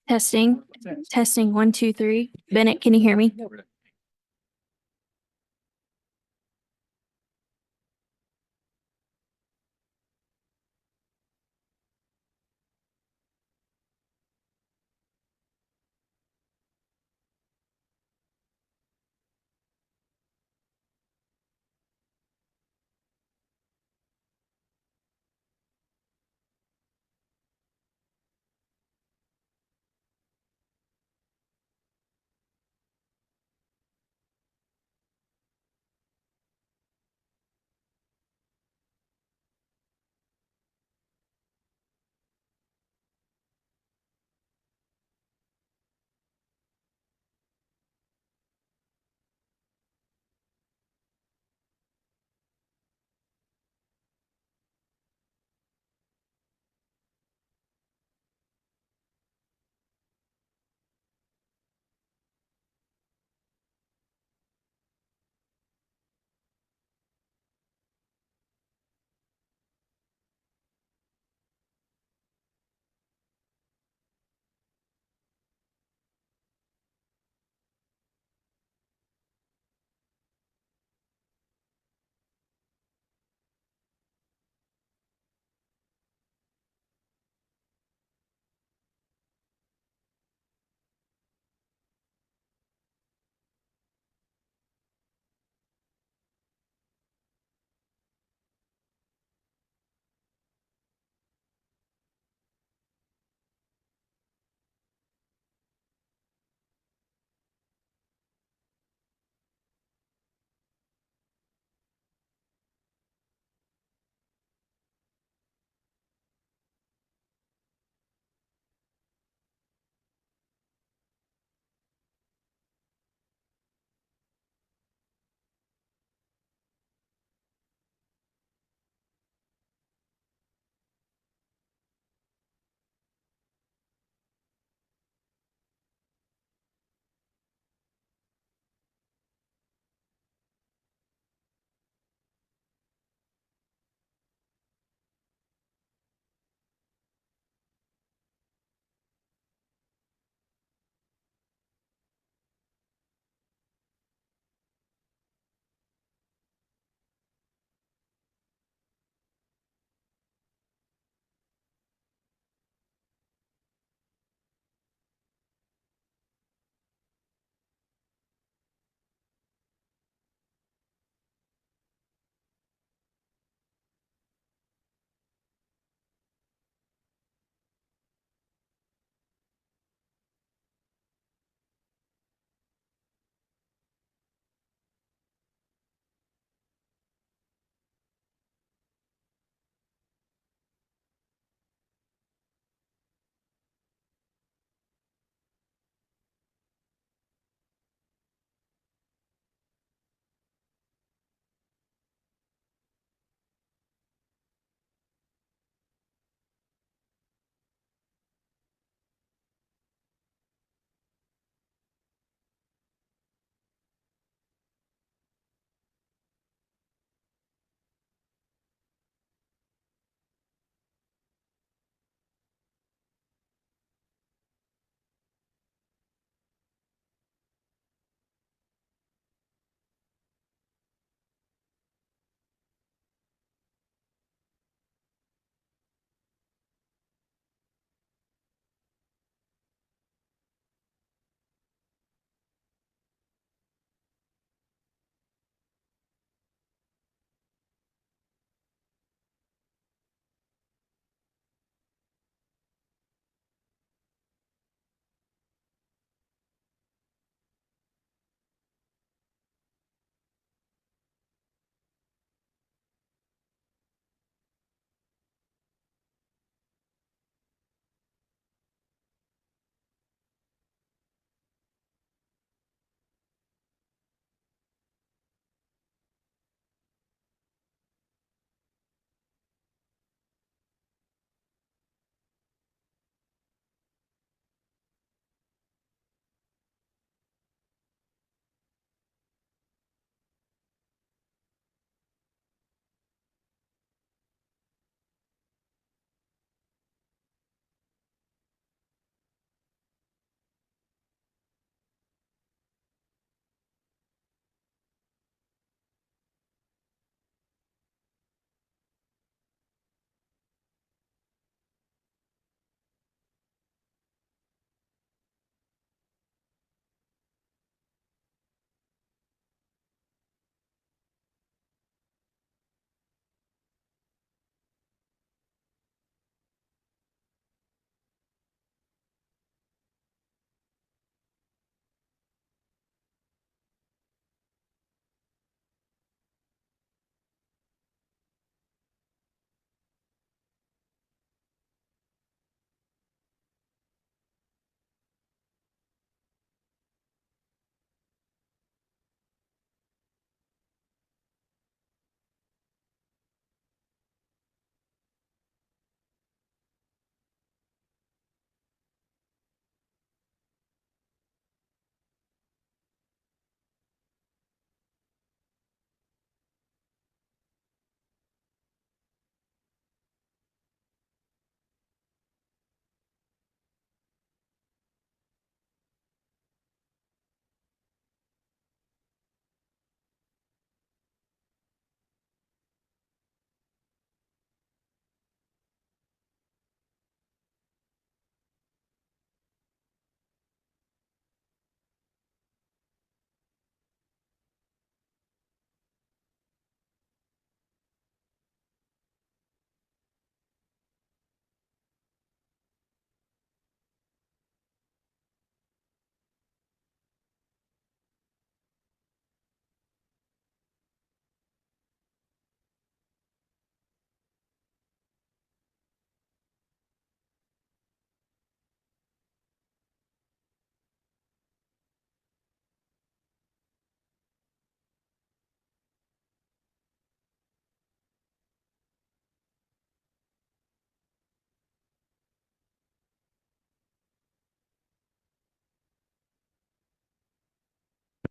Testing, testing, 1, 2, 3. Bennett, can you hear me?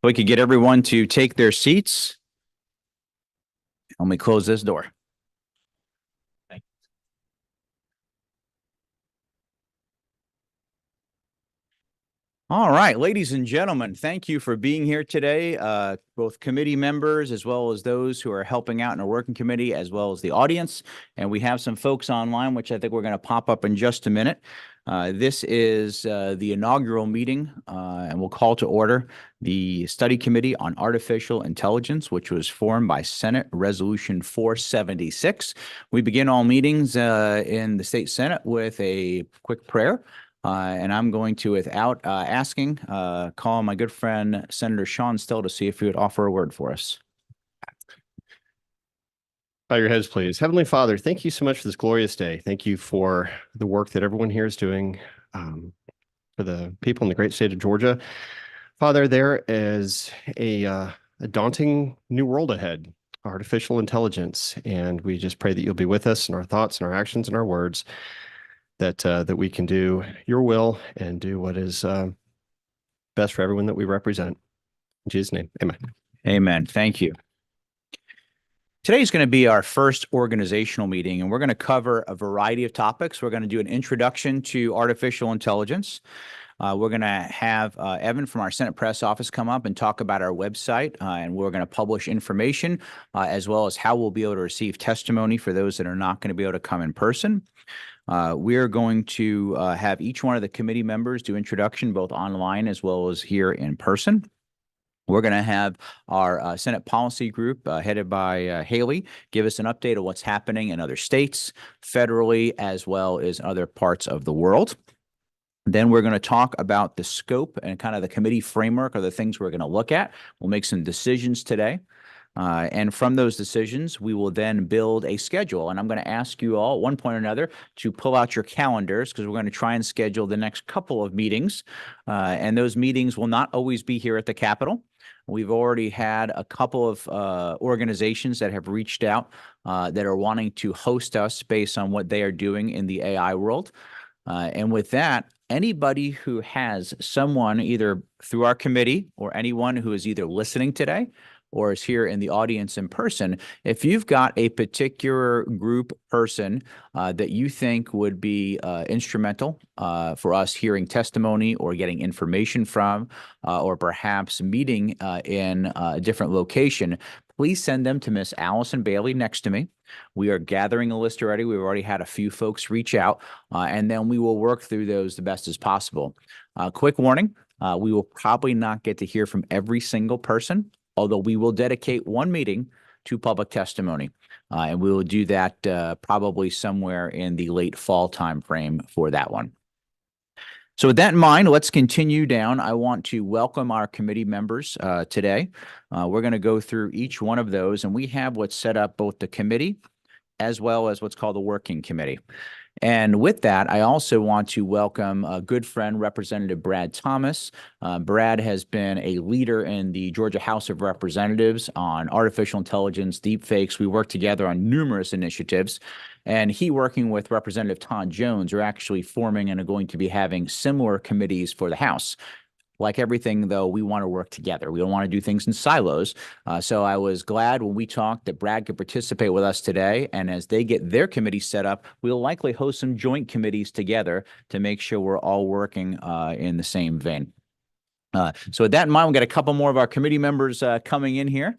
We could get everyone to take their seats. Let me close this door. Thank you. All right, ladies and gentlemen, thank you for being here today, both committee members as well as those who are helping out in our working committee, as well as the audience. And we have some folks online, which I think we're going to pop up in just a minute. This is the inaugural meeting, and we'll call to order the Study Committee on Artificial Intelligence, which was formed by Senate Resolution 476. We begin all meetings in the State Senate with a quick prayer. And I'm going to, without asking, call my good friend Senator Sean Still to see if he would offer a word for us. Bow your heads, please. Heavenly Father, thank you so much for this glorious day. Thank you for the work that everyone here is doing for the people in the great state of Georgia. Father, there is a daunting new world ahead, artificial intelligence, and we just pray that you'll be with us in our thoughts and our actions and our words, that we can do your will and do what is best for everyone that we represent. In Jesus' name, amen. Amen. Thank you. Today's going to be our first organizational meeting, and we're going to cover a variety of topics. We're going to do an introduction to artificial intelligence. We're going to have Evan from our Senate Press Office come up and talk about our website, and we're going to publish information as well as how we'll be able to receive testimony for those that are not going to be able to come in person. We're going to have each one of the committee members do introduction, both online as well as here in person. We're going to have our Senate Policy Group headed by Haley give us an update of what's happening in other states, federally, as well as other parts of the world. Then we're going to talk about the scope and kind of the committee framework of the things we're going to look at. We'll make some decisions today. And from those decisions, we will then build a schedule. And I'm going to ask you all at one point or another to pull out your calendars, because we're going to try and schedule the next couple of meetings. And those meetings will not always be here at the Capitol. We've already had a couple of organizations that have reached out that are wanting to host us based on what they are doing in the AI world. And with that, anybody who has someone either through our committee or anyone who is either listening today or is here in the audience in person, if you've got a particular group person that you think would be instrumental for us hearing testimony or getting information from, or perhaps meeting in a different location, please send them to Miss Allison Bailey next to me. We are gathering a list already. We've already had a few folks reach out, and then we will work through those the best as possible. Quick warning, we will probably not get to hear from every single person, although we will dedicate one meeting to public testimony. And we will do that probably somewhere in the late fall timeframe for that one. So with that in mind, let's continue down. I want to welcome our committee members today. We're going to go through each one of those, and we have what's set up both the committee as well as what's called the working committee. And with that, I also want to welcome a good friend, Representative Brad Thomas. Brad has been a leader in the Georgia House of Representatives on artificial intelligence, deepfakes. We work together on numerous initiatives. And he, working with Representative Todd Jones, are actually forming and are going to be having similar committees for the House. Like everything, though, we want to work together. We don't want to do things in silos. So I was glad when we talked that Brad could participate with us today. And as they get their committee set up, we'll likely host some joint committees together to make sure we're all working in the same vein. So with that in mind, we've got a couple more of our committee members coming in here.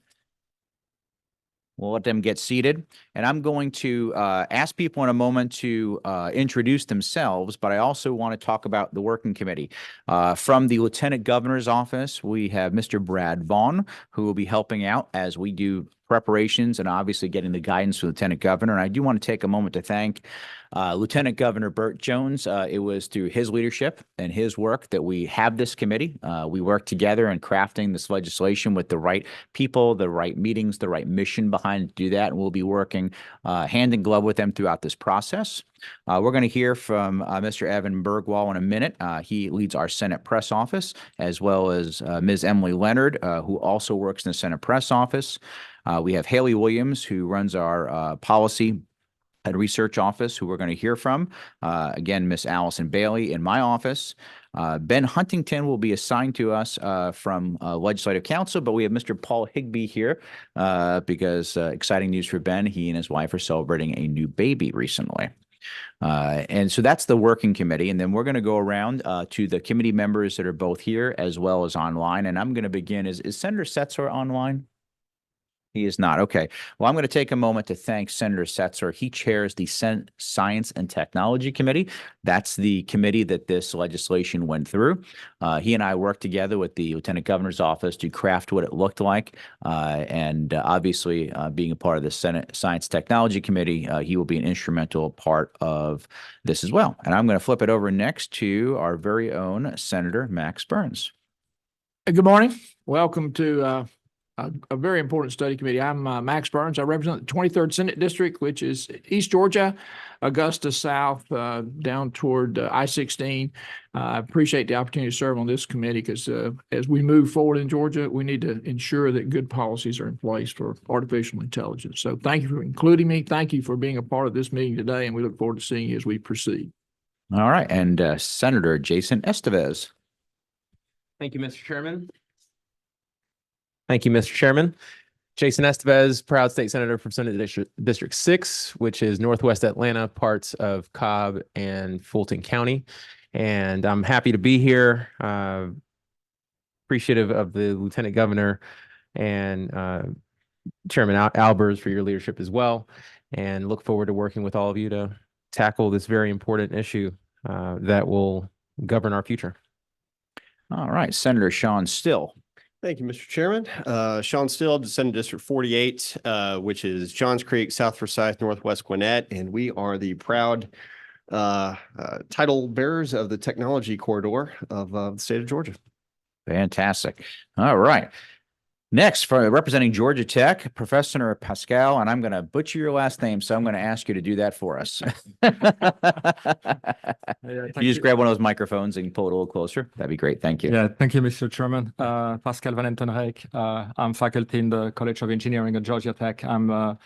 We'll let them get seated. And I'm going to ask people in a moment to introduce themselves, but I also want to talk about the working committee. From the Lieutenant Governor's office, we have Mr. Brad Vaughn, who will be helping out as we do preparations and obviously getting the guidance from the Lieutenant Governor. And I do want to take a moment to thank Lieutenant Governor Burt Jones. It was through his leadership and his work that we have this committee. We work together in crafting this legislation with the right people, the right meetings, the right mission behind to do that. And we'll be working hand in glove with them throughout this process. We're going to hear from Mr. Evan Bergwall in a minute. He leads our Senate Press Office, as well as Ms. Emily Leonard, who also works in the Senate Press Office. We have Haley Williams, who runs our policy at Research Office, who we're going to hear from. Again, Miss Allison Bailey in my office. Ben Huntington will be assigned to us from Legislative Council, but we have Mr. Paul Higbee here because exciting news for Ben. He and his wife are celebrating a new baby recently. And so that's the working committee. And then we're going to go around to the committee members that are both here as well as online. And I'm going to begin. Is Senator Setzer online? He is not. Okay. Well, I'm going to take a moment to thank Senator Setzer. He chairs the Senate Science and Technology Committee. That's the committee that this legislation went through. He and I worked together with the Lieutenant Governor's office to craft what it looked like. And obviously, being a part of the Senate Science Technology Committee, he will be an instrumental part of this as well. And I'm going to flip it over next to our very own Senator Max Burns. Good morning. Welcome to a very important study committee. I'm Max Burns. I represent the 23rd Senate District, which is East Georgia, Augusta South, down toward I-16. I appreciate the opportunity to serve on this committee because as we move forward in Georgia, we need to ensure that good policies are in place for artificial intelligence. So thank you for including me. Thank you for being a part of this meeting today, and we look forward to seeing you as we proceed. All right. And Senator Jason Estevez. Thank you, Mr. Chairman. Thank you, Mr. Chairman. Jason Estevez, proud state senator from Senate District 6, which is Northwest Atlanta, parts of Cobb and Fulton County. And I'm happy to be here. Appreciative of the Lieutenant Governor and Chairman Albers for your leadership as well. And look forward to working with all of you to tackle this very important issue that will govern our future. All right. Senator Sean Still. Thank you, Mr. Chairman. Sean Still, Senate District 48, which is Johns Creek, South Forsyth, Northwest Gwinnett, and we are the proud title bearers of the technology corridor of the state of Georgia. Fantastic. All right. Next, for representing Georgia Tech, Professor Pascal, and I'm going to butcher your last name, so I'm going to ask you to do that for us. You just grab one of those microphones and pull it a little closer. That'd be great. Thank you. Yeah, thank you, Mr. Chairman. Pascal Van Entenrijk. I'm faculty in the College of Engineering at Georgia Tech. I'm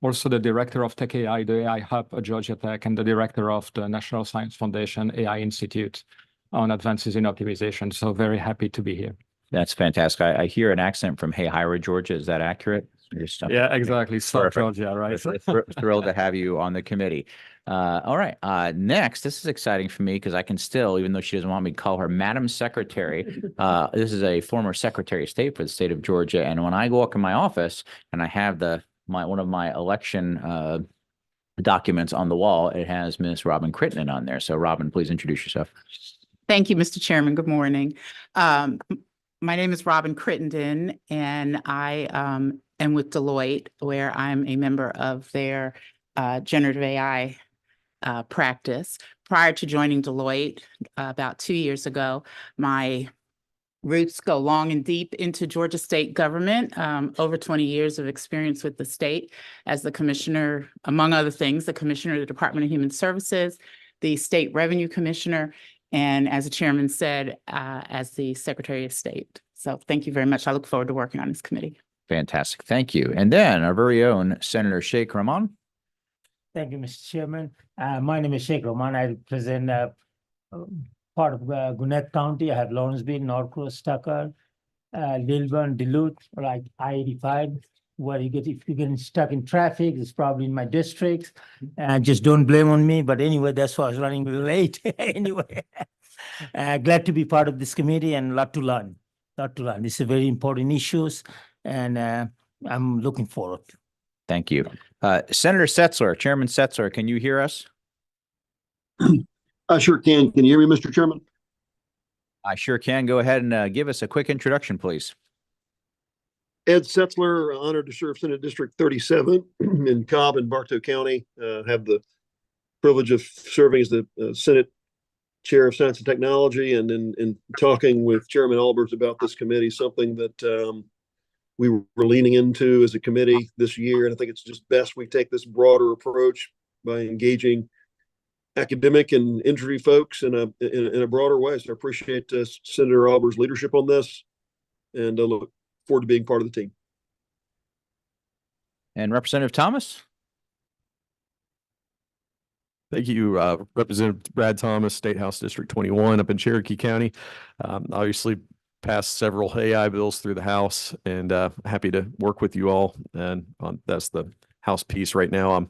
also the director of Tech AI, the AI Hub at Georgia Tech, and the director of the National Science Foundation AI Institute on Advances in Optimization. So very happy to be here. That's fantastic. I hear an accent from Hayhira, Georgia. Is that accurate? Yeah, exactly. South Perfect. Georgia, right? Thrilled to have you on the committee. All right. Next, this is exciting for me because I can still, even though she doesn't want me to call her Madam Secretary, this is a former Secretary of State for the state of Georgia. And when I go up in my office and I have one of my election documents on the wall, it has Miss Robin Crittenden on there. So Robin, please introduce yourself. Thank you, Mr. Chairman. Good morning. My name is Robin Crittenden, and I am with Deloitte, where I'm a member of their generative AI practice. Prior to joining Deloitte about 2 years ago, my roots go long and deep into Georgia state government, over 20 years of experience with the state as the commissioner, among other things, the commissioner of the Department of Human Services, the state revenue commissioner, and as the chairman said, as the Secretary of State. So thank you very much. I look forward to working on this committee. Fantastic. Thank you. And then our very own Senator Sheikh Rahman. Thank you, Mr. Chairman. My name is Sheikh Rahman. I represent part of Gwinnett County. I have Lawrenceville, Norcross, Tucker, Lilburn, Duluth, like I-85. Where if you get stuck in traffic, it's probably in my district. Just don't blame on me. But anyway, that's why I was running late. Anyway, glad to be part of this committee and a lot to learn. This is very important issues, and I'm looking forward. Thank you. Senator Setzler, Chairman Setzler, can you hear us? I sure can. Can you hear me, Mr. Chairman? I sure can. Go ahead and give us a quick introduction, please. Ed Setzler, honored to serve Senate District 37 in Cobb and Bartow County. Have the privilege of serving as the Senate Chair of Science and Technology, and in talking with Chairman Albers about this committee, something that we were leaning into as a committee this year. And I think it's just best we take this broader approach by engaging academic and industry folks in a broader way. So I appreciate Senator Albers' leadership on this, and look forward to being part of the team. And Representative Thomas? Thank you, Representative Brad Thomas, State House District 21 up in Cherokee County. Obviously passed several AI bills through the House, and happy to work with you all. And that's the House piece right now.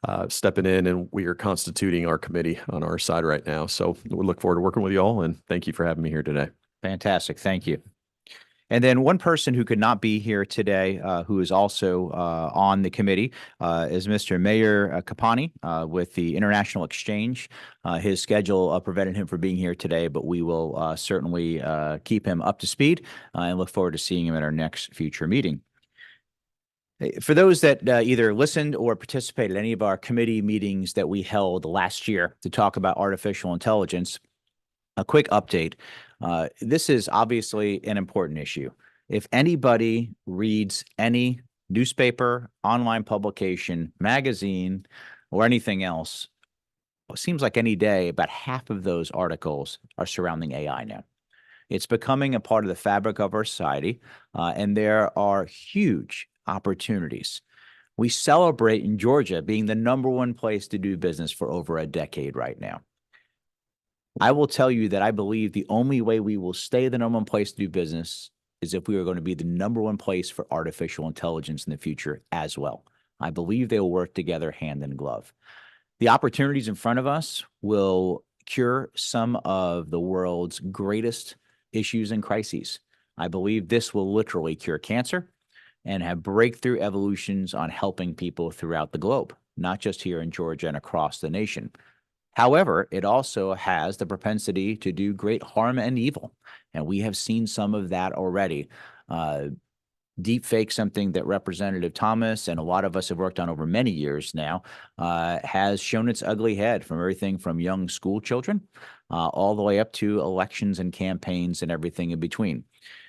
I'm stepping in, and we are constituting our committee on our side right now. So we look forward to working with you all, and thank you for having me here today. Fantastic. Thank you. And then one person who could not be here today, who is also on the committee, is Mr. Mayor Kapani with the International Exchange. His schedule prevented him from being here today, but we will certainly keep him up to speed and look forward to seeing him at our next future meeting. For those that either listened or participated in any of our committee meetings that we held last year to talk about artificial intelligence, a quick update. This is obviously an important issue. If anybody reads any newspaper, online publication, magazine, or anything else, it seems like any day about half of those articles are surrounding AI now. It's becoming a part of the fabric of our society, and there are huge opportunities. We celebrate in Georgia being the #1 place to do business for over a decade right now. I will tell you that I believe the only way we will stay the #1 place to do business is if we are going to be the #1 place for artificial intelligence in the future as well. I believe they will work together hand in glove. The opportunities in front of us will cure some of the world's greatest issues and crises. I believe this will literally cure cancer and have breakthrough evolutions on helping people throughout the globe, not just here in Georgia and across the nation. However, it also has the propensity to do great harm and evil, and we have seen some of that already. Deepfake, something that Representative Thomas and a lot of us have worked on over many years now, has shown its ugly head from everything from young school children all the way up to elections and campaigns and everything in between.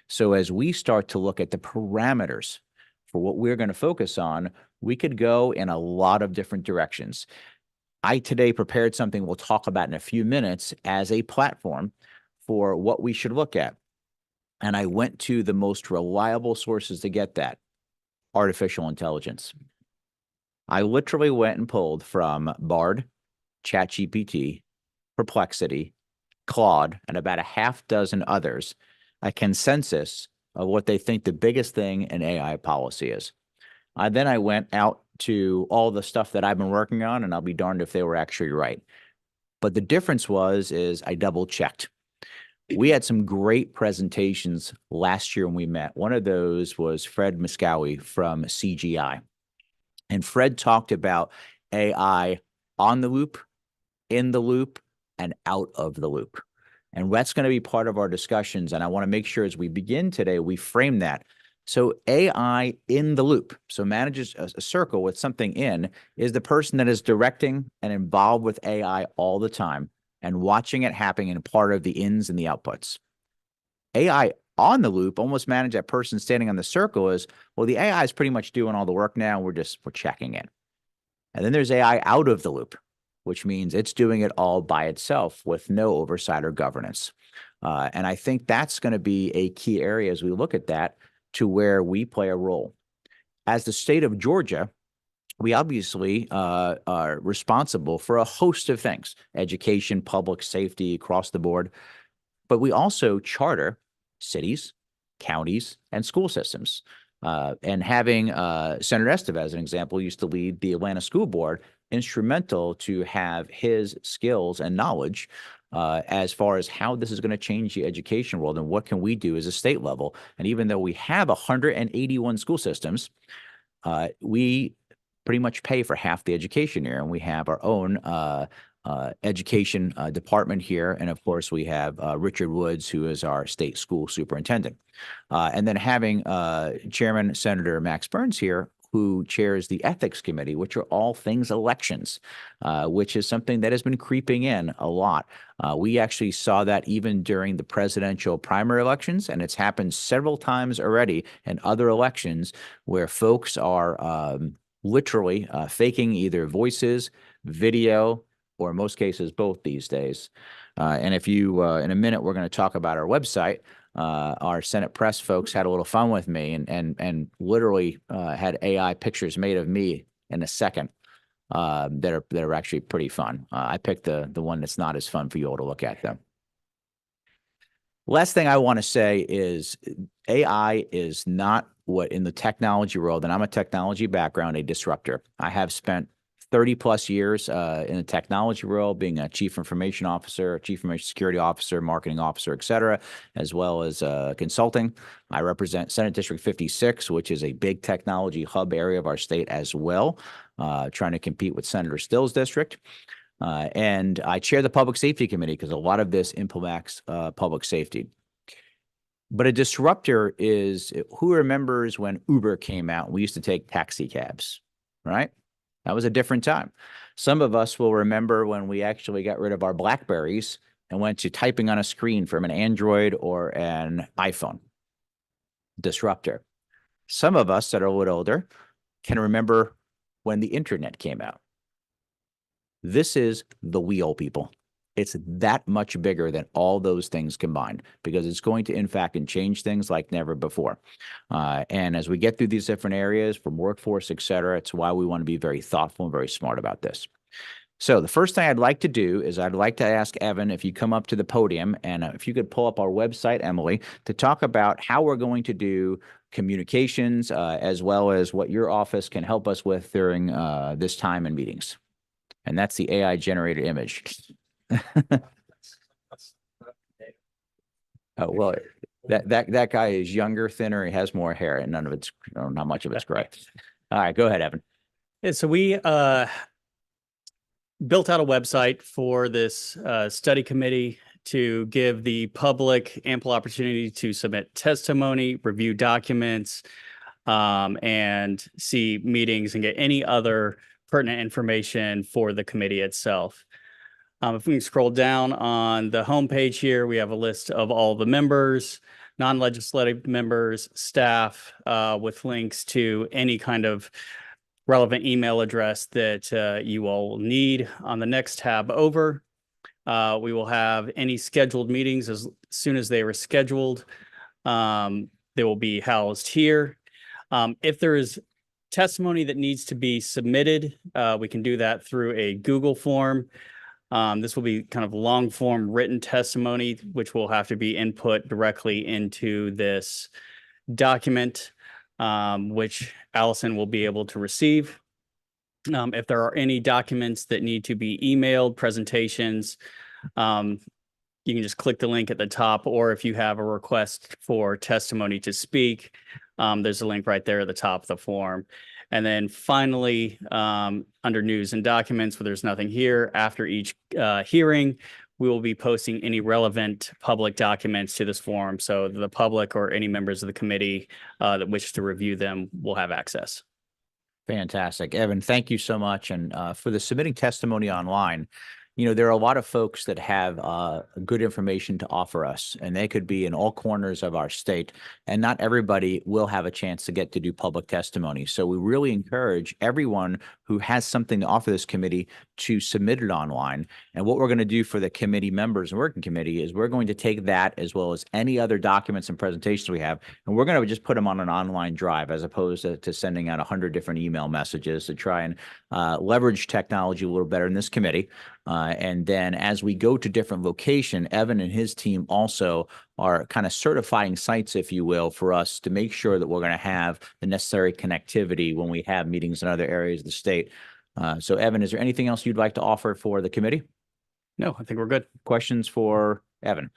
So as we start to look at the parameters for what we're going to focus on, we could go in a lot of different directions. I today prepared something we'll talk about in a few minutes as a platform for what we should look at. And I went to the most reliable sources to get that: artificial intelligence. I literally went and pulled from Bard, ChatGPT, Perplexity, Claude, and about a half dozen others, a consensus of what they think the biggest thing in AI policy is. Then I went out to all the stuff that I've been working on, and I'll be darned if they were actually right. But the difference is I double checked. We had some great presentations last year when we met. One of those was Fred Muscowie from CGI. And Fred talked about AI on the loop, in the loop, and out of the loop. And that's going to be part of our discussions. And I want to make sure as we begin today, we frame that. So AI in the loop, so manages a circle with something in, is the person that is directing and involved with AI all the time and watching it happening and part of the ins and the outputs. AI on the loop, almost manage that person standing on the circle is, well, the AI is pretty much doing all the work now. We're checking it. And then there's AI out of the loop, which means it's doing it all by itself with no oversight or governance. And I think that's going to be a key area as we look at that, to where we play a role. As the state of Georgia, we obviously are responsible for a host of things: education, public safety, across the board. But we also charter cities, counties, and school systems. And having Senator Estevez, as an example, used to lead the Atlanta School Board, instrumental to have his skills and knowledge as far as how this is going to change the education world and what can we do as a state level. And even though we have 181 school systems, we pretty much pay for half the education here, and we have our own education department here. And of course, we have Richard Woods, who is our state school superintendent. And then having Chairman Senator Max Burns here, who chairs the Ethics Committee, which are all things elections, which is something that has been creeping in a lot. We actually saw that even during the presidential primary elections, and it's happened several times already in other elections where folks are literally faking either voices, video, or in most cases, both these days. And if you, in a minute, we're going to talk about our website. Our Senate press folks had a little fun with me and literally had AI pictures made of me in a second. that are actually pretty fun. I picked the one that's not as fun for you all to look at though. Last thing I want to say is AI is not what in the technology world, and I'm a technology background, a disruptor. I have spent 30 plus years in the technology world, being a chief information officer, chief information security officer, marketing officer, et cetera, as well as consulting. I represent Senate District 56, which is a big technology hub area of our state as well, trying to compete with Senator Still's district. And I chair the Public Safety Committee because a lot of this implements public safety. But a disruptor is, who remembers when Uber came out? We used to take taxi cabs, right? That was a different time. Some of us will remember when we actually got rid of our BlackBerries and went to typing on a screen from an Android or an iPhone. Disruptor. Some of us that are a little older can remember when the internet came out. This is the wheel, people. It's that much bigger than all those things combined because it's going to impact and change things like never before. And as we get through these different areas from workforce, et cetera, it's why we want to be very thoughtful and very smart about this. So the first thing I'd like to do is I'd like to ask Evan if you come up to the podium and if you could pull up our website, Emily, to talk about how we're going to do communications as well as what your office can help us with during this time in meetings. And that's the AI generated image. Oh, well, that guy is younger, thinner, he has more hair, and none of it's, not much of it's gray. All right, go ahead, Evan. Yeah, so we built out a website for this study committee to give the public ample opportunity to submit testimony, review documents, and see meetings and get any other pertinent information for the committee itself. If we can scroll down on the homepage here, we have a list of all the members, non-legislative members, staff, with links to any kind of relevant email address that you all will need. On the next tab over, we will have any scheduled meetings as soon as they were scheduled. They will be housed here. If there is testimony that needs to be submitted, we can do that through a Google form. This will be kind of long form written testimony, which will have to be input directly into this document, which Allison will be able to receive. If there are any documents that need to be emailed, presentations, you can just click the link at the top, or if you have a request for testimony to speak, there's a link right there at the top of the form. And then finally, under news and documents, where there's nothing here, after each hearing, we will be posting any relevant public documents to this form. So the public or any members of the committee that wish to review them will have access. Fantastic. Evan, thank you so much. And for the submitting testimony online, there are a lot of folks that have good information to offer us, and they could be in all corners of our state, and not everybody will have a chance to get to do public testimony. So we really encourage everyone who has something to offer this committee to submit it online. And what we're going to do for the committee members and working committee is we're going to take that as well as any other documents and presentations we have, and we're going to just put them on an online drive as opposed to sending out 100 different email messages to try and leverage technology a little better in this committee. And then as we go to different location, Evan and his team also are kind of certifying sites, if you will, for us to make sure that we're going to have the necessary connectivity when we have meetings in other areas of the state. So Evan, is there anything else you'd like to offer for the committee? No, I think we're good. Questions for Evan?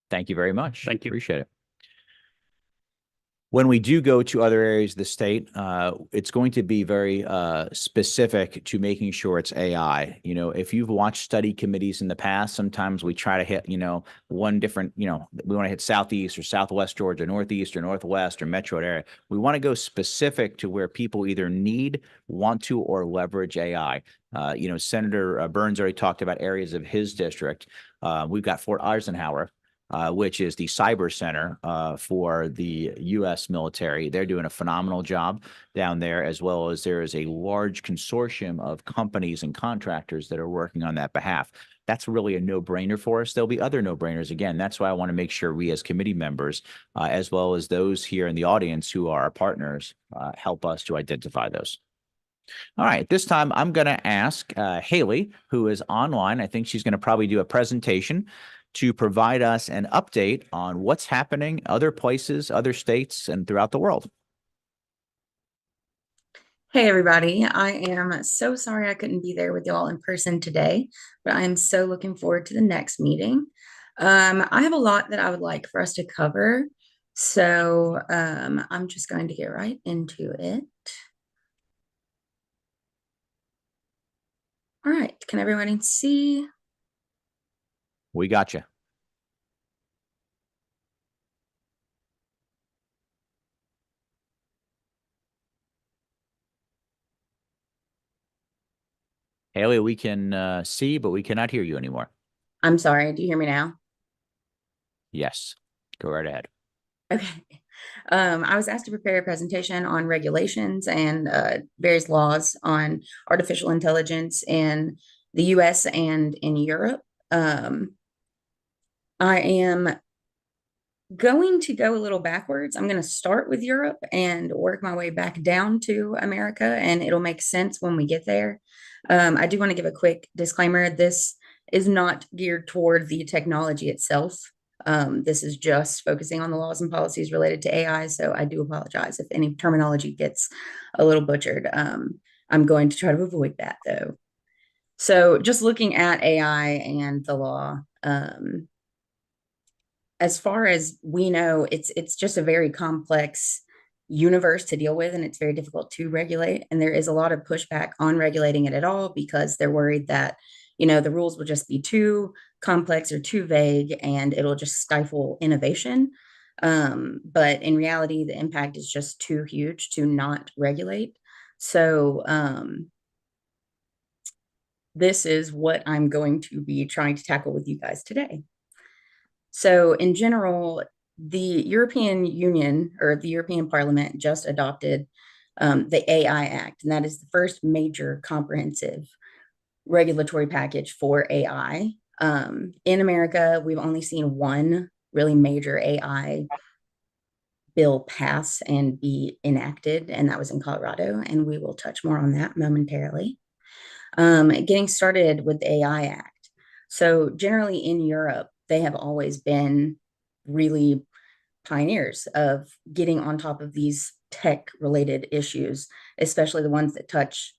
Thank you very much. Thank you. Appreciate it. When we do go to other areas of the state, it's going to be very specific to making sure it's AI. If you've watched study committees in the past, sometimes we try to hit, one different, we want to hit Southeast or Southwest Georgia, Northeast or Northwest or Metro area. We want to go specific to where people either need, want to, or leverage AI. Senator Burns already talked about areas of his district. We've got Fort Eisenhower, which is the cyber center for the U.S. military. They're doing a phenomenal job down there, as well as there is a large consortium of companies and contractors that are working on that behalf. That's really a no-brainer for us. There'll be other no-brainers. Again, that's why I want to make sure we as committee members, as well as those here in the audience who are our partners, help us to identify those. All right, this time I'm going to ask Haley, who is online. I think she's going to probably do a presentation to provide us an update on what's happening other places, other states, and throughout the world. Hey everybody, I am so sorry I couldn't be there with y'all in person today, but I am so looking forward to the next meeting. I have a lot that I would like for us to cover, so I'm just going to get right into it. All right, can everyone see? We got you. Haley, we can see, but we cannot hear you anymore. I'm sorry, do you hear me now? Yes, go right ahead. Okay. I was asked to prepare a presentation on regulations and various laws on artificial intelligence in the US and in Europe. I am going to go a little backwards. I'm going to start with Europe and work my way back down to America, and it'll make sense when we get there. I do want to give a quick disclaimer. This is not geared toward the technology itself. This is just focusing on the laws and policies related to AI. So I do apologize if any terminology gets a little butchered. I'm going to try to avoid that though. So just looking at AI and the law, as far as we know, it's just a very complex universe to deal with, and it's very difficult to regulate. And there is a lot of pushback on regulating it at all because they're worried that, you know, the rules will just be too complex or too vague and it'll just stifle innovation. But in reality, the impact is just too huge to not regulate. So this is what I'm going to be trying to tackle with you guys today. So in general, the European Union or the European Parliament just adopted the AI Act, and that is the first major comprehensive regulatory package for AI. In America, we've only seen one really major AI bill pass and be enacted, and that was in Colorado, and we will touch more on that momentarily. Getting started with the AI Act. So generally in Europe, they have always been really pioneers of getting on top of these tech-related issues, especially the ones that touch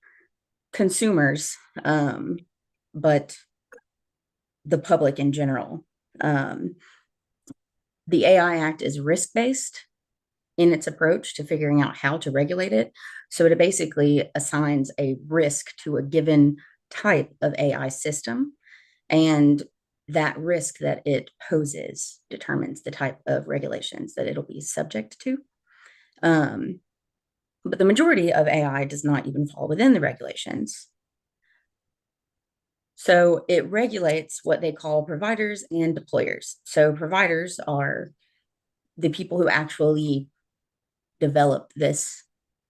consumers, but the public in general. The AI Act is risk-based in its approach to figuring out how to regulate it. So it basically assigns a risk to a given type of AI system, and that risk that it poses determines the type of regulations that it'll be subject to. But the majority of AI does not even fall within the regulations. So it regulates what they call providers and deployers. So providers are the people who actually develop this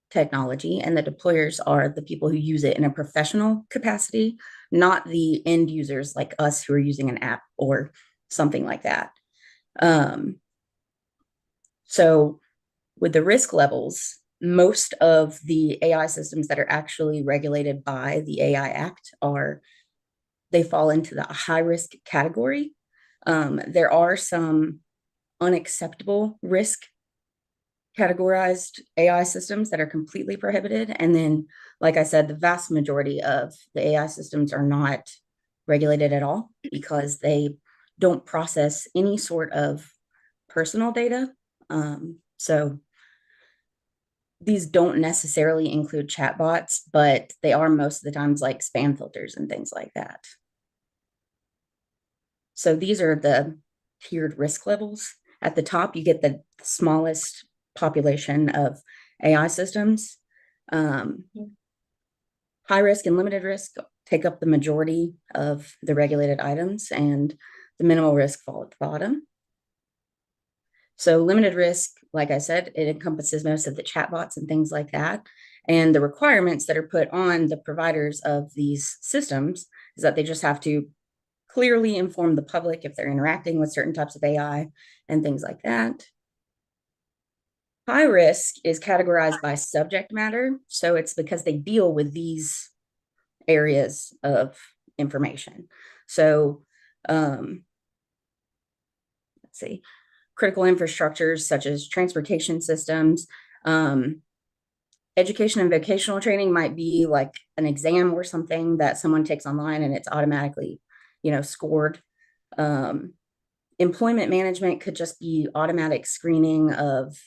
technology, and the deployers are the people who use it in a professional capacity, not the end users like us who are using an app or something like that. So with the risk levels, most of the AI systems that are actually regulated by the AI Act they fall into the high risk category. There are some unacceptable risk categorized AI systems that are completely prohibited. And then, like I said, the vast majority of the AI systems are not regulated at all because they don't process any sort of personal data. So these don't necessarily include chatbots, but they are most of the times like spam filters and things like that. So these are the tiered risk levels. At the top, you get the smallest population of AI systems. High risk and limited risk take up the majority of the regulated items, and the minimal risk fall at the bottom. So limited risk, like I said, it encompasses most of the chatbots and things like that. And the requirements that are put on the providers of these systems is that they just have to clearly inform the public if they're interacting with certain types of AI and things like that. High risk is categorized by subject matter. So it's because they deal with these areas of information. So let's see, critical infrastructures such as transportation systems, education and vocational training might be like an exam or something that someone takes online and it's automatically, scored. Employment management could just be automatic screening of,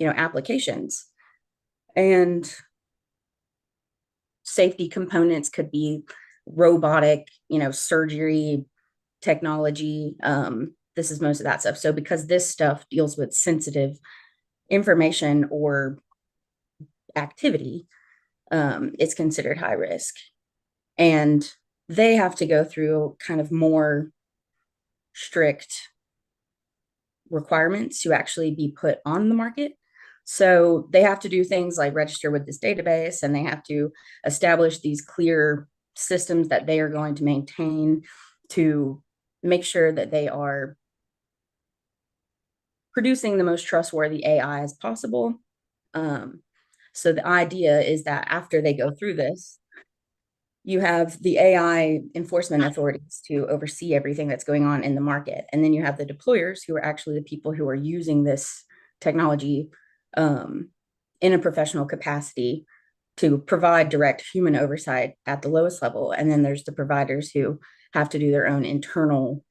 applications. And safety components could be robotic, surgery, technology. This is most of that stuff. So because this stuff deals with sensitive information or activity, it's considered high risk. And they have to go through kind of more strict requirements to actually be put on the market. So they have to do things like register with this database, and they have to establish these clear systems that they are going to maintain to make sure that they are producing the most trustworthy AI as possible. So the idea is that after they go through this, you have the AI enforcement authorities to oversee everything that's going on in the market. And then you have the deployers, who are actually the people who are using this technology in a professional capacity to provide direct human oversight at the lowest level. And then there's the providers who have to do their own internal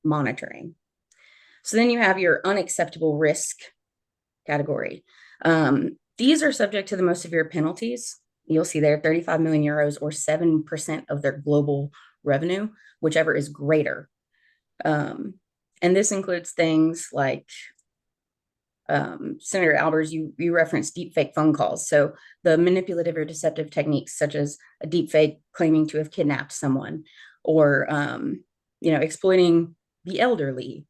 monitoring. So then you have your unacceptable risk category. These are subject to the most severe penalties. You'll see there 35 million euros or 7% of their global revenue, whichever is greater. And this includes things like Senator Albers, you referenced deepfake phone calls. So the manipulative or deceptive techniques, such as a deepfake claiming to have kidnapped someone, or exploiting the elderly,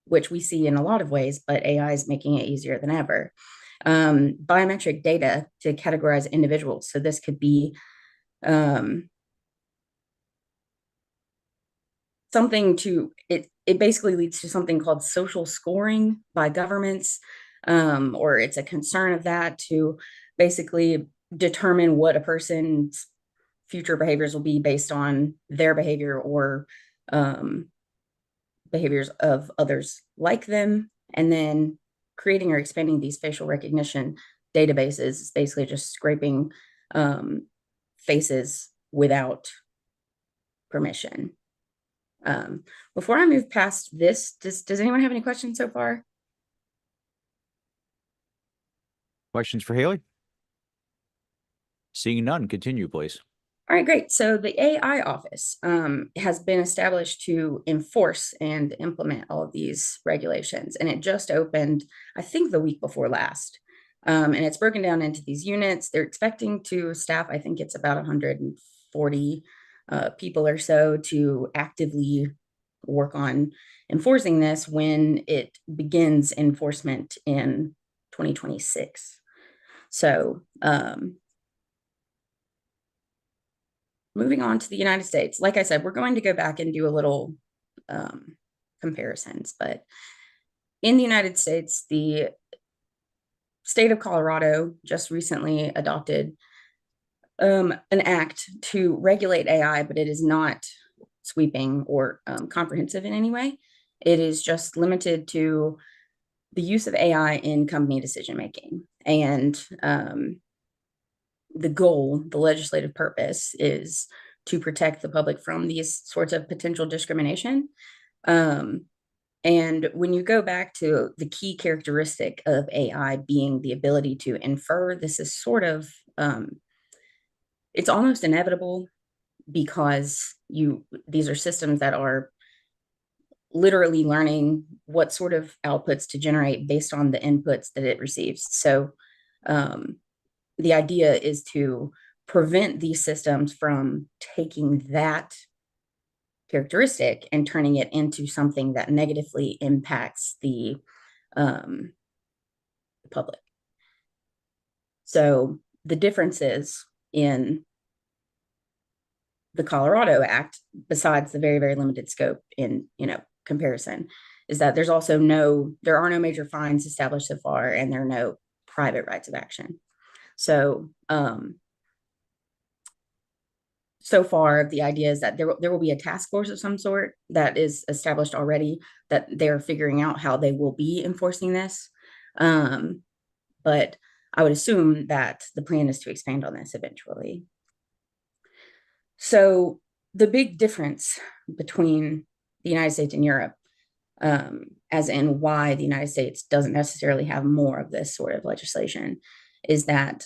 which we see in a lot of ways, but AI is making it easier than ever. Biometric data to categorize individuals. So this could be something to, it basically leads to something called social scoring by governments, or it's a concern of that to basically determine what a person's future behaviors will be based on their behavior or behaviors of others like them. And then creating or expanding these facial recognition databases is basically just scraping faces without permission. Before I move past this, does anyone have any questions so far? Questions for Haley? Seeing none, continue, please. All right, great. So the AI office has been established to enforce and implement all of these regulations. And it just opened, I think, the week before last. And it's broken down into these units. They're expecting to staff, I think it's about 140 people or so, to actively work on enforcing this when it begins enforcement in 2026. So moving on to the United States, like I said, we're going to go back and do a little comparisons, but in the United States, the state of Colorado just recently adopted an act to regulate AI, but it is not sweeping or comprehensive in any way. It is just limited to the use of AI in company decision-making. And the goal, the legislative purpose, is to protect the public from these sorts of potential discrimination. And when you go back to the key characteristic of AI being the ability to infer, this is sort of, it's almost inevitable, because these are systems that are literally learning what sort of outputs to generate based on the inputs that it receives. So the idea is to prevent these systems from taking that characteristic and turning it into something that negatively impacts the public. So the differences in the Colorado Act, besides the very, very limited scope in, comparison, is that there are no major fines established so far, and there are no private rights of action. So, so far, the idea is that there will be a task force of some sort that is established already, that they're figuring out how they will be enforcing this. But I would assume that the plan is to expand on this eventually. So the big difference between the United States and Europe, as in why the United States doesn't necessarily have more of this sort of legislation, is that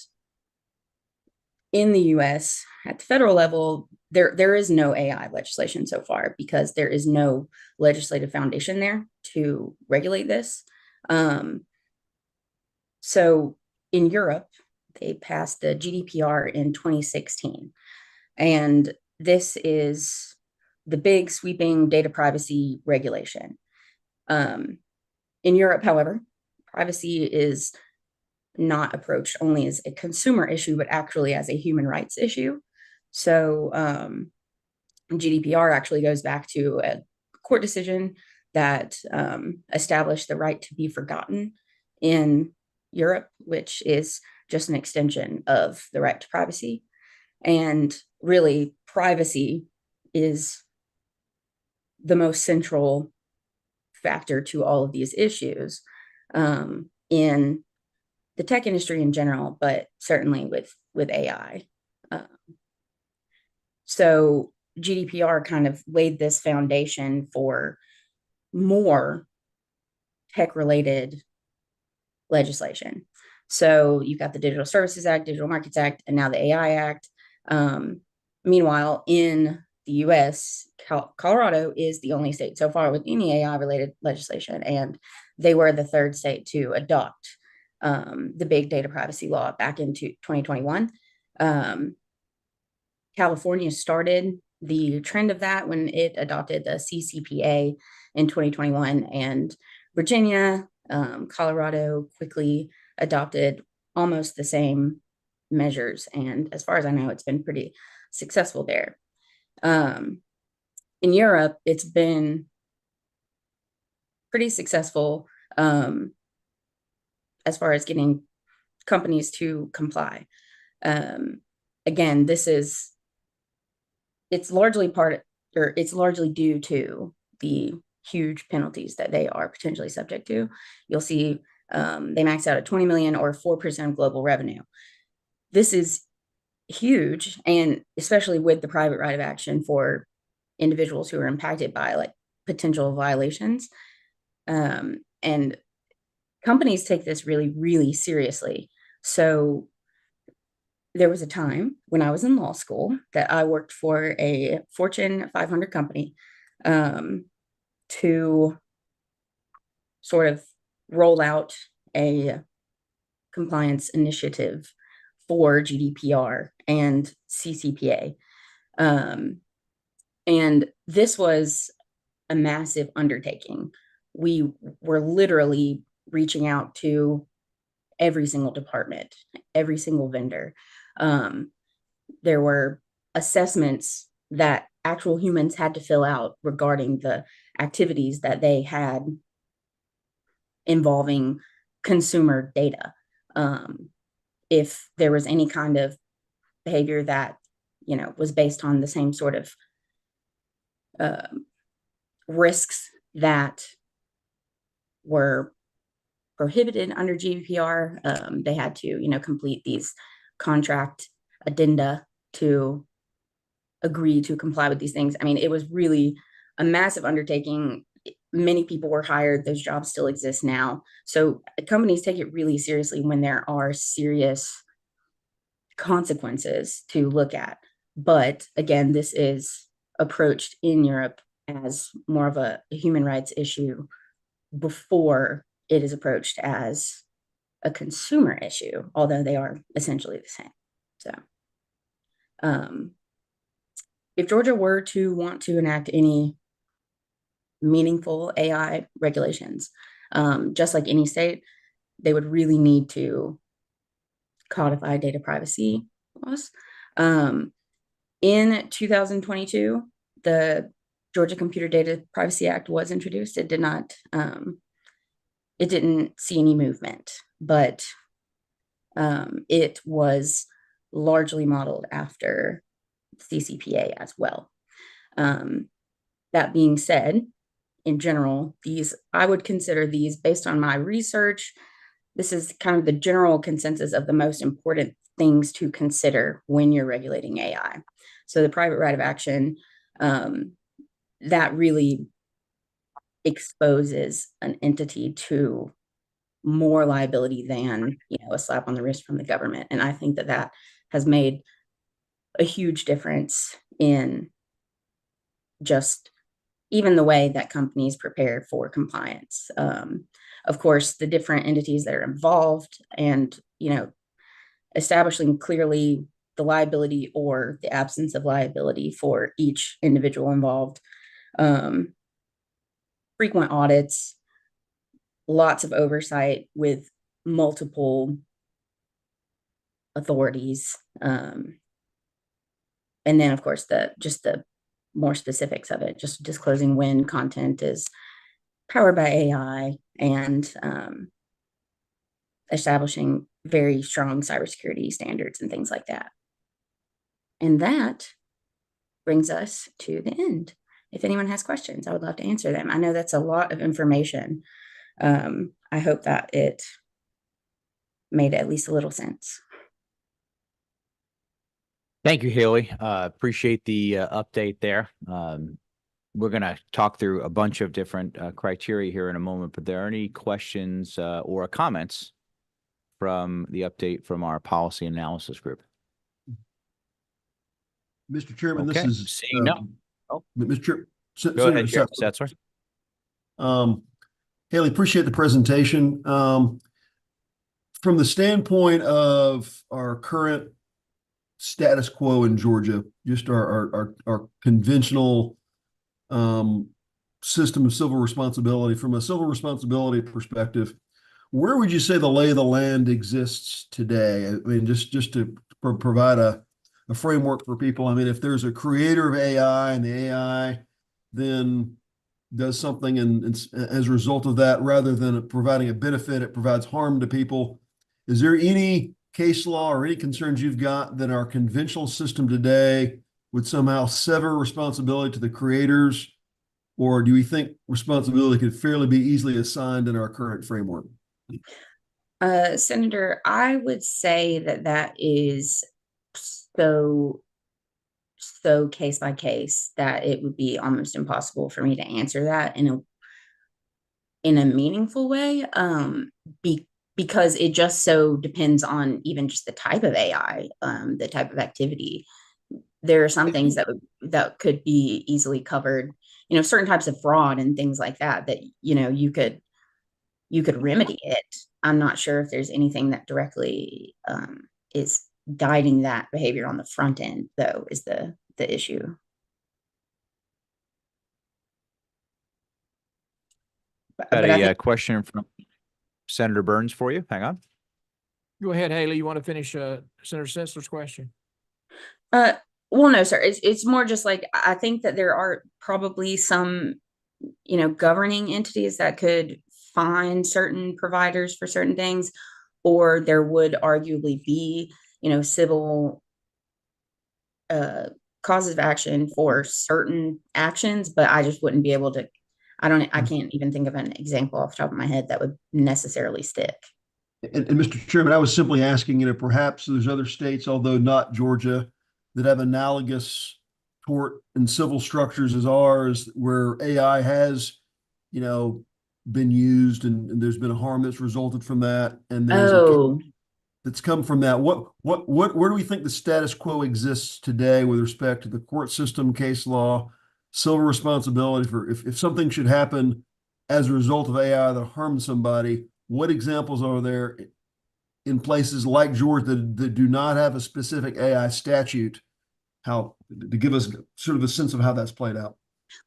in the US, at the federal level, there is no AI legislation so far because there is no legislative foundation there to regulate this. So in Europe, they passed the GDPR in 2016. And this is the big sweeping data privacy regulation. In Europe, however, privacy is not approached only as a consumer issue, but actually as a human rights issue. So GDPR actually goes back to a court decision that established the right to be forgotten in Europe, which is just an extension of the right to privacy. And really, privacy is the most central factor to all of these issues in the tech industry in general, but certainly with AI. So GDPR kind of laid this foundation for more tech-related legislation. So you've got the Digital Services Act, Digital Markets Act, and now the AI Act. Meanwhile, in the US, Colorado is the only state so far with any AI-related legislation, and they were the third state to adopt the big data privacy law back into 2021. California started the trend of that when it adopted the CCPA in 2021, and Virginia, Colorado quickly adopted almost the same measures. And as far as I know, it's been pretty successful there. In Europe, it's been pretty successful as far as getting companies to comply. Again, it's largely due to the huge penalties that they are potentially subject to. You'll see they max out at 20 million or 4% of global revenue. This is huge, and especially with the private right of action for individuals who are impacted by like potential violations. And companies take this really, really seriously. So there was a time when I was in law school that I worked for a Fortune 500 company to sort of roll out a compliance initiative for GDPR and CCPA. And this was a massive undertaking. We were literally reaching out to every single department, every single vendor. There were assessments that actual humans had to fill out regarding the activities that they had involving consumer data. If there was any kind of behavior that, was based on the same sort of risks that were prohibited under GDPR, they had to, complete these contract addenda to agree to comply with these things. I mean, it was really a massive undertaking. Many people were hired. Those jobs still exist now. So companies take it really seriously when there are serious consequences to look at. But again, this is approached in Europe as more of a human rights issue before it is approached as a consumer issue, although they are essentially the same. So if Georgia were to want to enact any meaningful AI regulations, just like any state, they would really need to codify data privacy laws. In 2022, the Georgia Computer Data Privacy Act was introduced, it did not, it didn't see any movement, but it was largely modeled after CCPA as well. That being said, in general, I would consider these, based on my research, this is kind of the general consensus of the most important things to consider when you're regulating AI. So the private right of action, that really exposes an entity to more liability than, a slap on the wrist from the government. And I think that that has made a huge difference in just even the way that companies prepare for compliance. Of course, the different entities that are involved and, establishing clearly the liability or the absence of liability for each individual involved. Frequent audits, lots of oversight with multiple authorities. And then, of course, the more specifics of it, just disclosing when content is powered by AI and establishing very strong cybersecurity standards and things like that. And that brings us to the end. If anyone has questions, I would love to answer them. I know that's a lot of information. I hope that it made at least a little sense. Thank you, Haley. Appreciate the update there. We're going to talk through a bunch of different criteria here in a moment, but there are any questions or comments from the update from our policy analysis group? Mr. Chairman, Okay, this is. seeing none. Mr. Chair. Go ahead, Chair Setzler. Haley, appreciate the presentation. From the standpoint of our current status quo in Georgia, just our conventional system of civil responsibility, from a civil responsibility perspective, where would you say the lay of the land exists today? I mean, just to provide a framework for people. I mean, if there's a creator of AI and the AI then does something and as a result of that, rather than providing a benefit, it provides harm to people. Is there any case law or any concerns you've got that our conventional system today would somehow sever responsibility to the creators? Or do we think responsibility could fairly be easily assigned in our current framework? Senator, I would say that is so case by case that it would be almost impossible for me to answer that in a meaningful way, because it just so depends on even just the type of AI, the type of activity. There are some things that could be easily covered, certain types of fraud and things like that you could remedy it. I'm not sure if there's anything that directly is guiding that behavior on the front end, though, is the issue. Got a question from Senator Burns for you. Hang on. Go ahead, Haley. You want to finish Senator Setzler's question? Well, no, sir. It's more just like, I think that there are probably some, governing entities that could fine certain providers for certain things, or there would arguably be, civil causes of action for certain actions, but I just wouldn't be able to, I can't even think of an example off the top of my head that would necessarily stick. And Mr. Chairman, I was simply asking, perhaps there's other states, although not Georgia, that have analogous tort and civil structures as ours, where AI has, been used and there's been a harm that's resulted from that. And there's that's come from that. Where do we think the status quo exists today with respect to the court system, case law, civil responsibility for if something should happen as a result of AI that harms somebody? What examples are there in places like Georgia that do not have a specific AI statute? How to give us sort of a sense of how that's played out?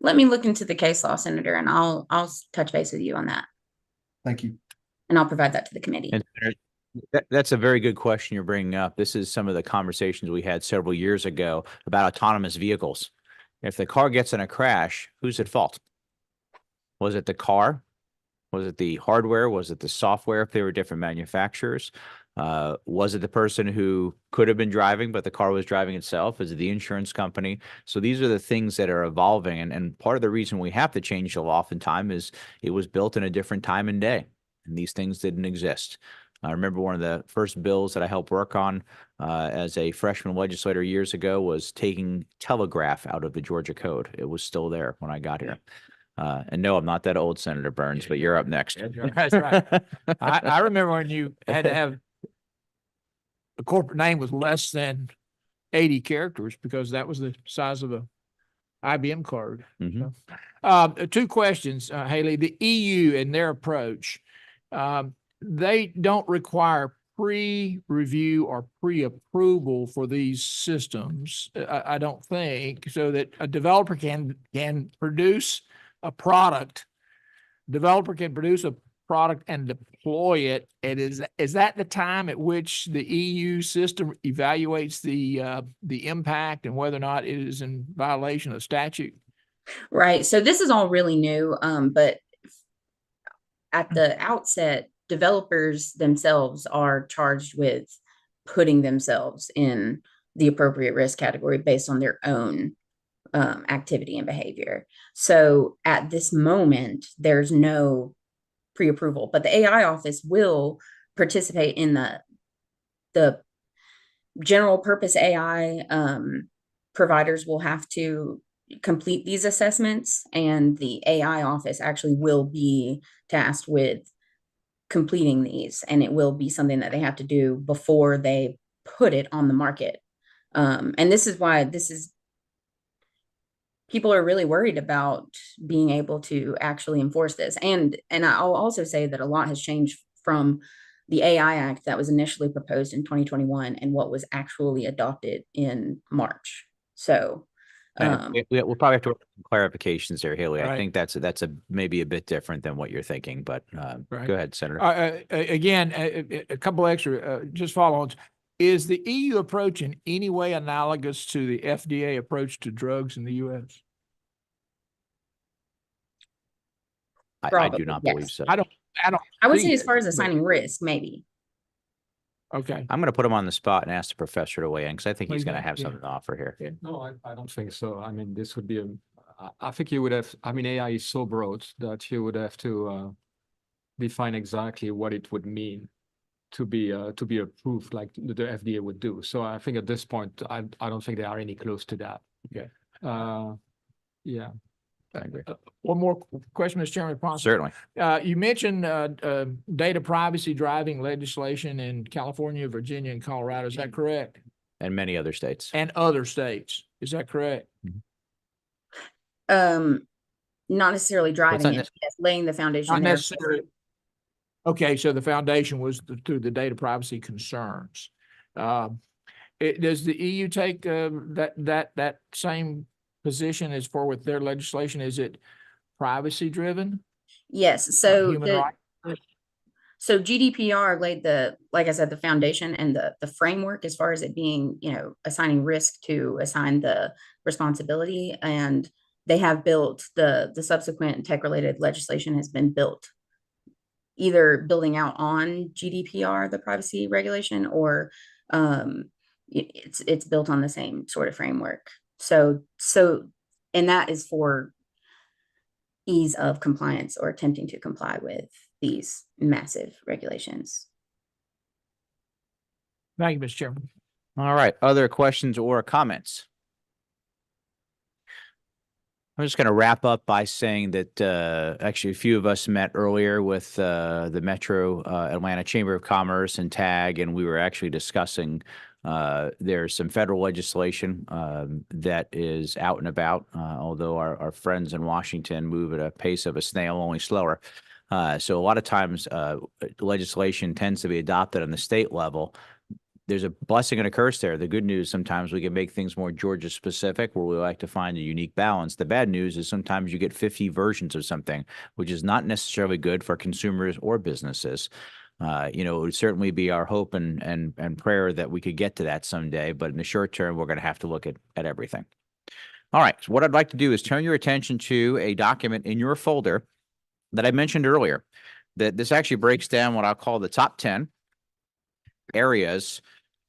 Let me look into the case law, Senator, and I'll touch base with you on that. Thank you. And I'll provide that to the committee. And that's a very good question you're bringing up. This is some of the conversations we had several years ago about autonomous vehicles. If the car gets in a crash, who's at fault? Was it the car? Was it the hardware? Was it the software if they were different manufacturers? Was it the person who could have been driving, but the car was driving itself? Is it the insurance company? So these are the things that are evolving. And part of the reason we have to change the law oftentimes is it was built in a different time and day, and these things didn't exist. I remember one of the first bills that I helped work on as a freshman legislator years ago was taking telegraph out of the Georgia Code. It was still there when I got here. And no, I'm not that old, Senator Burns, but you're up next. That's right. I remember when you had to have a corporate name with less than 80 characters because that was the size of a IBM card. Mhm. So, two questions, Haley. The EU and their approach, they don't require pre-review or pre-approval for these systems, I don't think, so that a developer can produce a product. Developer can produce a product and deploy it. And is that the time at which the EU system evaluates the impact and whether or not it is in violation of statute? Right. So this is all really new, but at the outset, developers themselves are charged with putting themselves in the appropriate risk category based on their own activity and behavior. So at this moment, there's no pre-approval, but the AI office will participate in the general purpose AI providers will have to complete these assessments, and the AI office actually will be tasked with completing these, and it will be something that they have to do before they put it on the market. And this is why people are really worried about being able to actually enforce this. And I'll also say that a lot has changed from the AI Act that was initially proposed in 2021 and what was actually adopted in March. So we'll probably have to work on clarifications there, Haley. I Right. think that's maybe a bit different than what you're thinking, but Right. go ahead, Senator. Again, a couple extra, just follow-ons. Is the EU approach in any way analogous to the FDA approach to drugs in the US? I do probably, not yes. believe so. I would see say as it, far as but- assigning risk, maybe. Okay. I'm going to put him on the spot and ask the professor to weigh in because I think he's Please going to do, have yeah. something to offer here. No, I don't think so. I mean, this would be I think you would have, I mean, AI is so broad that you would have to define exactly what it would mean to be approved like the FDA would do. So I think at this point, I don't think they are any close to that. Okay. Yeah. I agree. One more question, Mr. Chairman, if possible. Certainly. You mentioned data privacy driving legislation in California, Virginia, and Colorado. Is that correct? And many other states. And other states. Is that correct? Not necessarily driving not it, yes, laying the foundation Not there. necessarily. Okay, so the foundation was through the data privacy concerns. Does the EU take that same position as for with their legislation? Is it privacy driven? Yes, so Human rights? So GDPR laid like I said, the foundation and the framework as far as it being, assigning risk to assign the responsibility. And they have built the subsequent tech related legislation has been built, either building out on GDPR, the privacy regulation, or it's built on the same sort of framework. So, and that is for ease of compliance or attempting to comply with these massive regulations. Thank you, Mr. Chairman. All right. Other questions or comments? I'm just going to wrap up by saying that actually a few of us met earlier with the Metro Atlanta Chamber of Commerce and TAG, and we were actually discussing there's some federal legislation that is out and about, although our friends in Washington move at a pace of a snail, only slower. So a lot of times legislation tends to be adopted on the state level. There's a blessing and a curse there. The good news, sometimes we can make things more Georgia specific where we like to find a unique balance. The bad news is sometimes you get 50 versions of something, which is not necessarily good for consumers or businesses. It would certainly be our hope and prayer that we could get to that someday. But in the short term, we're going to have to look at everything. All right, so what I'd like to do is turn your attention to a document in your folder that I mentioned earlier, that this actually breaks down what I'll call the top 10 areas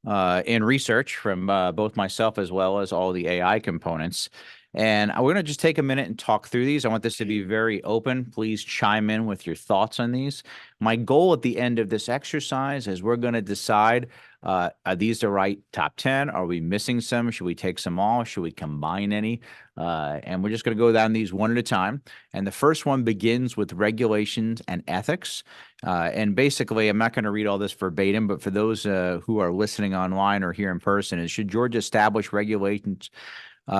in research from both myself as well as all the AI components. And we're going to just take a minute and talk through these. I want this to be very open. Please chime in with your thoughts on these. My goal at the end of this exercise is we're going to decide, are these the right top 10? Are we missing some? Should we take some off? Should we combine any? And we're just going to go down these one at a time. And the first one begins with regulations and ethics. And basically, I'm not going to read all this verbatim, but for those who are listening online or here in person, is should Georgia establish regulations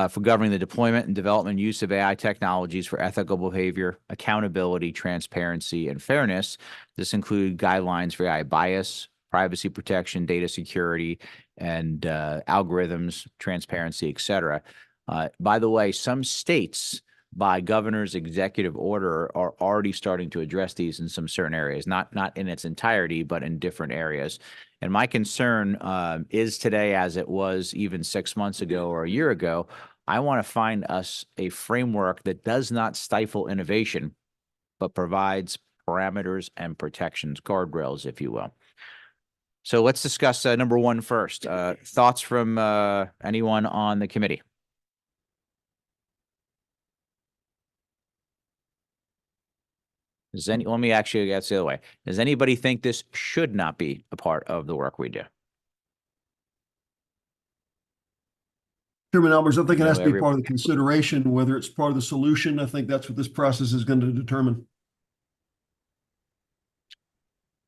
for governing the deployment and development and use of AI technologies for ethical behavior, accountability, transparency, and fairness. This include guidelines for AI bias, privacy protection, data security, and algorithms, transparency, et cetera. By the way, some states, by governor's executive order, are already starting to address these in some certain areas, not in its entirety, but in different areas. And my concern is today, as it was even 6 months ago or a year ago, I want to find us a framework that does not stifle innovation, but provides parameters and protections, guardrails, if you will. So let's discuss number one first. Thoughts from anyone on the committee? Let me actually ask the other way. Does anybody think this should not be a part of the work we do? Chairman Albers, I think it has to be Every- part of the consideration, whether it's part of the solution. I think that's what this process is going to determine.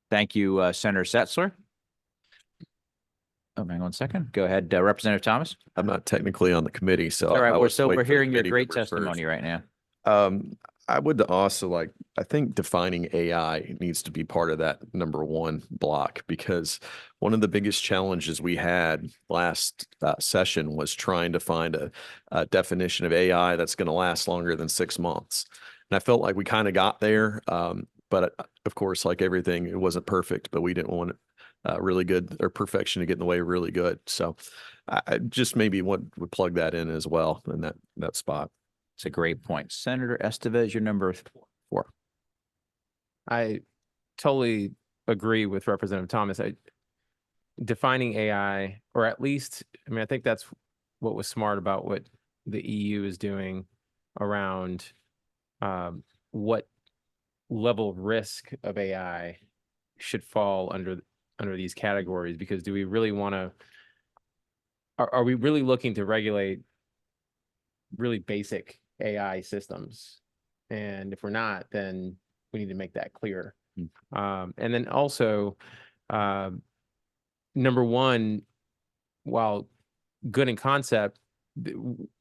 Thank you, Senator Setzler. Oh, hang on a second. Go ahead, Representative Thomas. I'm not technically on the committee, so. All right, I would wait we're for the hearing your committee great members first. testimony right now. I would also I think defining AI needs to be part of that number one block, because one of the biggest challenges we had last session was trying to find a definition of AI that's going to last longer than 6 months. And I felt like we kind of got there. But of course, like everything, it wasn't perfect, but we didn't want really good or perfection to get in the way of really good. So I just maybe would plug that in as well in that spot. It's a great point. Senator Estevez, you're number 4. I totally agree with Representative Thomas. Defining AI, or at least, I mean, I think that's what was smart about what the EU is doing around what level of risk of AI should fall under these categories. Because do we really want to, are we really looking to regulate really basic AI systems? And if we're not, then we need to make that clear. And then also, number one, while good in concept,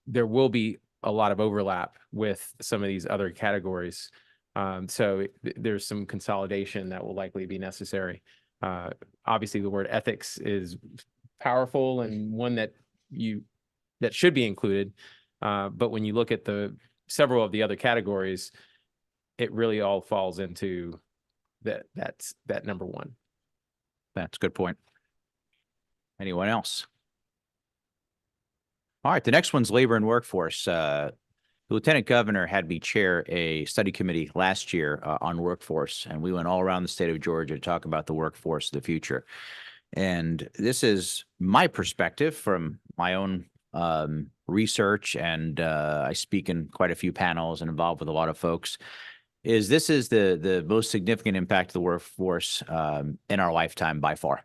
there will be a lot of overlap with some of these other categories. So there's some consolidation that will likely be necessary. Obviously, the word ethics is powerful and one that should be included. But when you look at several of the other categories, it really all falls into that number one. That's a good point. Anyone else? All right, the next one's labor and workforce. The Lieutenant Governor had me chair a study committee last year on workforce, and we went all around the state of Georgia to talk about the workforce of the future. And this is my perspective from my own research, and I speak in quite a few panels and involved with a lot of folks, this is the most significant impact of the workforce in our lifetime by far.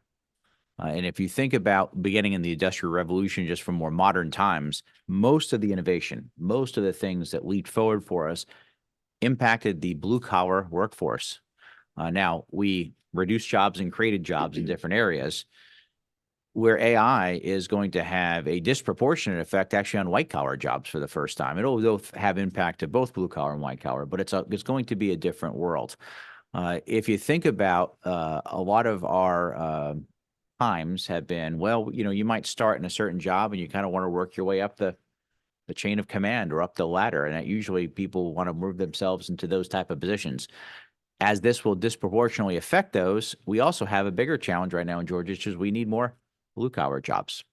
And if you think about beginning in the Industrial Revolution, just from more modern times, most of the innovation, most of the things that leaped forward for us impacted the blue-collar workforce. Now, we reduced jobs and created jobs in different areas, where AI is going to have a disproportionate effect actually on white-collar jobs for the first time. It'll have impact to both blue-collar and white-collar, but it's going to be a different world. If you think about a lot of our times have been, well, you might start in a certain job and you kind of want to work your way up the chain of command or up the ladder. And that usually people want to move themselves into those type of positions. As this will disproportionately affect those, we also have a bigger challenge right now in Georgia, which is we need more blue-collar jobs.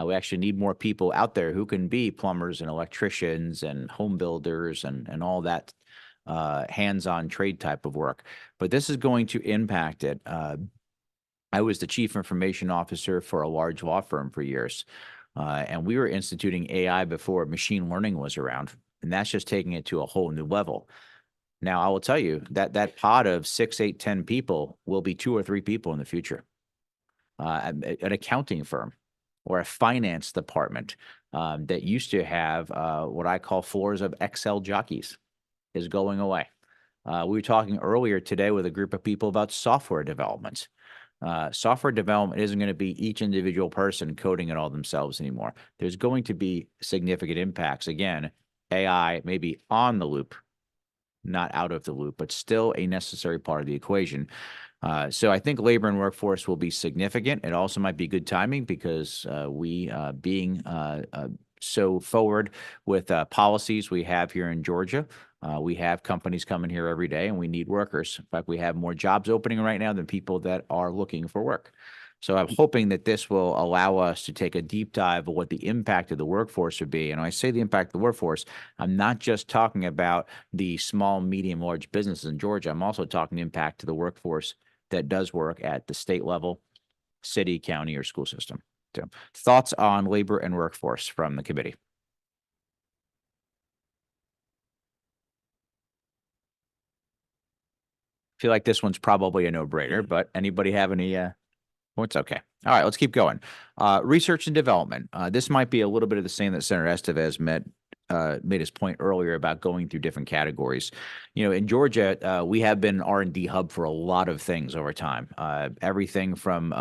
We actually need more people out there who can be plumbers and electricians and home builders and all that hands-on trade type of work. But this is going to impact it. I was the chief information officer for a large law firm for years, and we were instituting AI before machine learning was around, and that's just taking it to a whole new level. Now, I will tell you that that pod of 6, 8, 10 people will be 2 or 3 people in the future. An accounting firm or a finance department that used to have what I call floors of Excel jockeys is going away. We were talking earlier today with a group of people about software development. Software development isn't going to be each individual person coding it all themselves anymore. There's going to be significant impacts. Again, AI may be on the loop, not out of the loop, but still a necessary part of the equation. So I think labor and workforce will be significant. It also might be good timing because we being so forward with policies we have here in Georgia. We have companies coming here every day and we need workers. In fact, we have more jobs opening right now than people that are looking for work. So I'm hoping that this will allow us to take a deep dive of what the impact of the workforce would be. And when I say the impact of the workforce, I'm not just talking about the small, medium, large businesses in Georgia. I'm also talking impact to the workforce that does work at the state level, city, county, or school system. So thoughts on labor and workforce from the committee? Feel like this one's probably a no-brainer, but anybody have any points? Okay. All right, let's keep going. Research and development. This might be a little bit of the same that Senator Estevez made his point earlier about going through different categories. You know, in Georgia, we have been an R&D hub for a lot of things over time. Everything from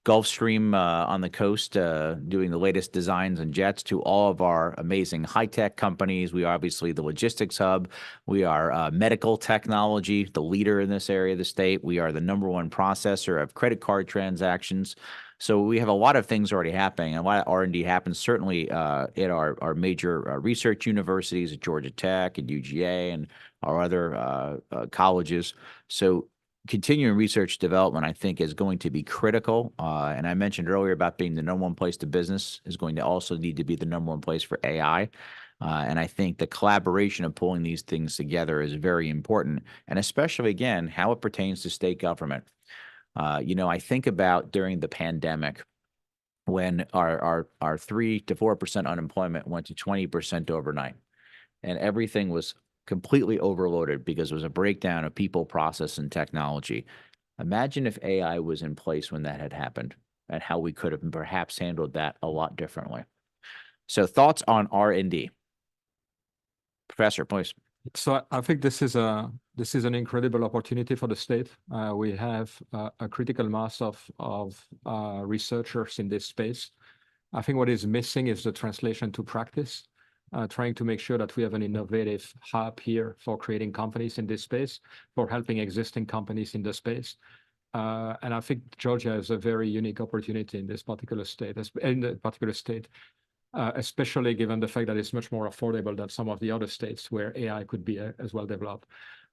Gulfstream on the coast, doing the latest designs and jets, to all of our amazing high-tech companies. We are obviously the logistics hub. We are medical technology, the leader in this area of the state. We are the #1 processor of credit card transactions. So we have a lot of things already happening. A lot of R&D happens certainly at our major research universities at Georgia Tech and UGA and our other colleges. So continuing research development, I think, is going to be critical. And I mentioned earlier about being the #1 place to business is going to also need to be the #1 place for AI. And I think the collaboration of pulling these things together is very important. And especially, again, how it pertains to state government. You know, I think about during the pandemic when our 3 to 4% unemployment went to 20% overnight, and everything was completely overloaded because it was a breakdown of people, process, and technology. Imagine if AI was in place when that had happened and how we could have perhaps handled that a lot differently. So thoughts on R&D? Professor, please. So I think this is an incredible opportunity for the state. We have a critical mass of researchers in this space. I think what is missing is the translation to practice. Trying to make sure that we have an innovative hub here for creating companies in this space, for helping existing companies in the space. And I think Georgia is a very unique opportunity in this particular state, especially given the fact that it's much more affordable than some of the other states where AI could be as well developed.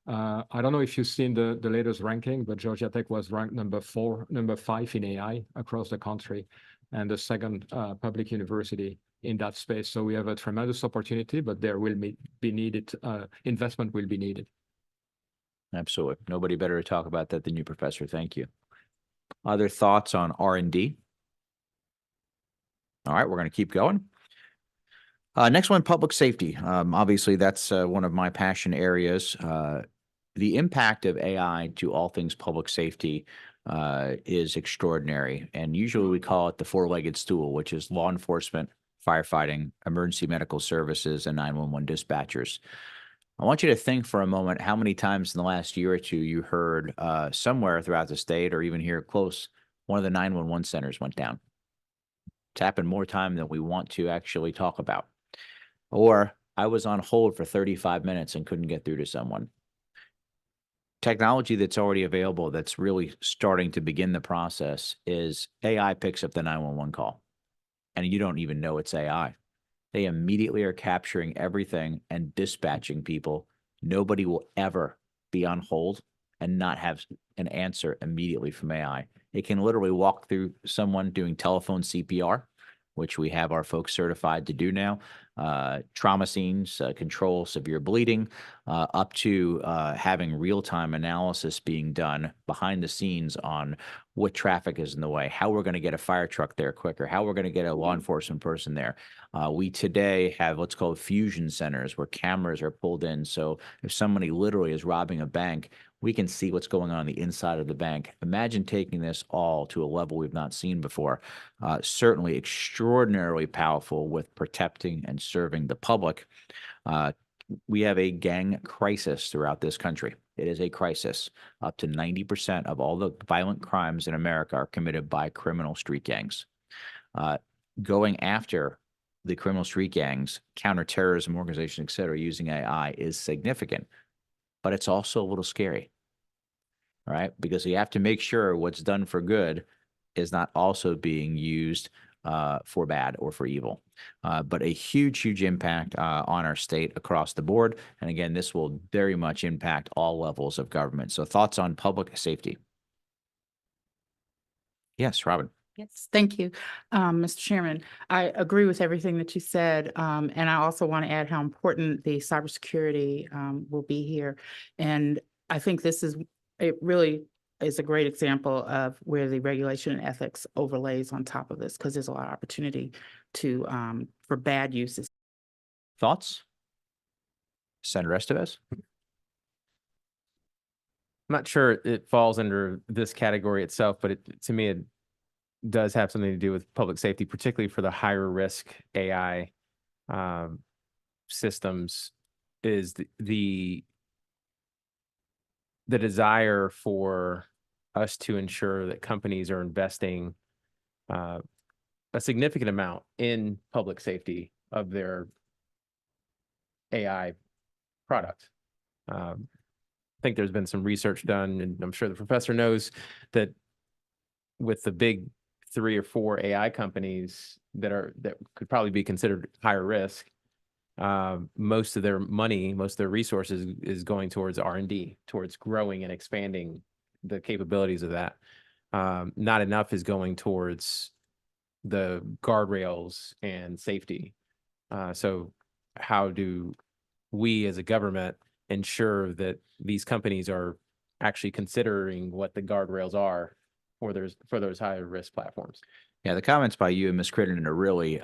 I don't know if you've seen the latest ranking, but Georgia Tech was ranked number 5 in AI across the country, and the second public university in that space. So we have a tremendous opportunity, but there will be needed, investment will be needed. Absolutely. Nobody better to talk about that than you, Professor. Thank you. Other thoughts on R&D? All right, we're going to keep going. Next one, public safety. Obviously, that's one of my passion areas. The impact of AI to all things public safety is extraordinary. And usually we call it the 4-legged stool, which is law enforcement, firefighting, emergency medical services, and 911 dispatchers. I want you to think for a moment how many times in the last year or two you heard somewhere throughout the state or even here close, one of the 911 centers went down. It's happened more time than we want to actually talk about. Or I was on hold for 35 minutes and couldn't get through to someone. Technology that's already available that's really starting to begin the process is AI picks up the 911 call. And you don't even know it's AI. They immediately are capturing everything and dispatching people. Nobody will ever be on hold and not have an answer immediately from AI. It can literally walk through someone doing telephone CPR which we have our folks certified to do now, trauma scenes, control severe bleeding, up to having real-time analysis being done behind the scenes on what traffic is in the way, how we're going to get a fire truck there quicker, how we're going to get a law enforcement person there. We today have what's called fusion centers where cameras are pulled in. So if somebody literally is robbing a bank, we can see what's going on the inside of the bank. Imagine taking this all to a level we've not seen before. Certainly extraordinarily powerful with protecting and serving the public. We have a gang crisis throughout this country. It is a crisis. Up to 90% of all the violent crimes in America are committed by criminal street gangs. Going after the criminal street gangs, counterterrorism organizations, et cetera, using AI is significant, but it's also a little scary, right? Because you have to make sure what's done for good is not also being used for bad or for evil. But a huge, huge impact on our state across the board. And again, this will very much impact all levels of government. So thoughts on public safety? Yes, Robin. Yes, thank you, Mr. Chairman. I agree with everything that you said, and I also want to add how important the cybersecurity will be here. And I think it really is a great example of where the regulation and ethics overlays on top of this, because there's a lot of opportunity for bad uses. Thoughts? Senator Estevez? I'm not sure it falls under this category itself, but to me, it does have something to do with public safety, particularly for the higher risk AI systems, is the desire for us to ensure that companies are investing a significant amount in public safety of their AI product. I think there's been some research done, and I'm sure the professor knows that with the big 3 or 4 AI companies that could probably be considered higher risk, most of their money, most of their resources is going towards R&D, towards growing and expanding the capabilities of that. Not enough is going towards the guardrails and safety. So how do we as a government ensure that these companies are actually considering what the guardrails are for those higher risk platforms? Yeah, the comments by you and Ms. Crittenden are really,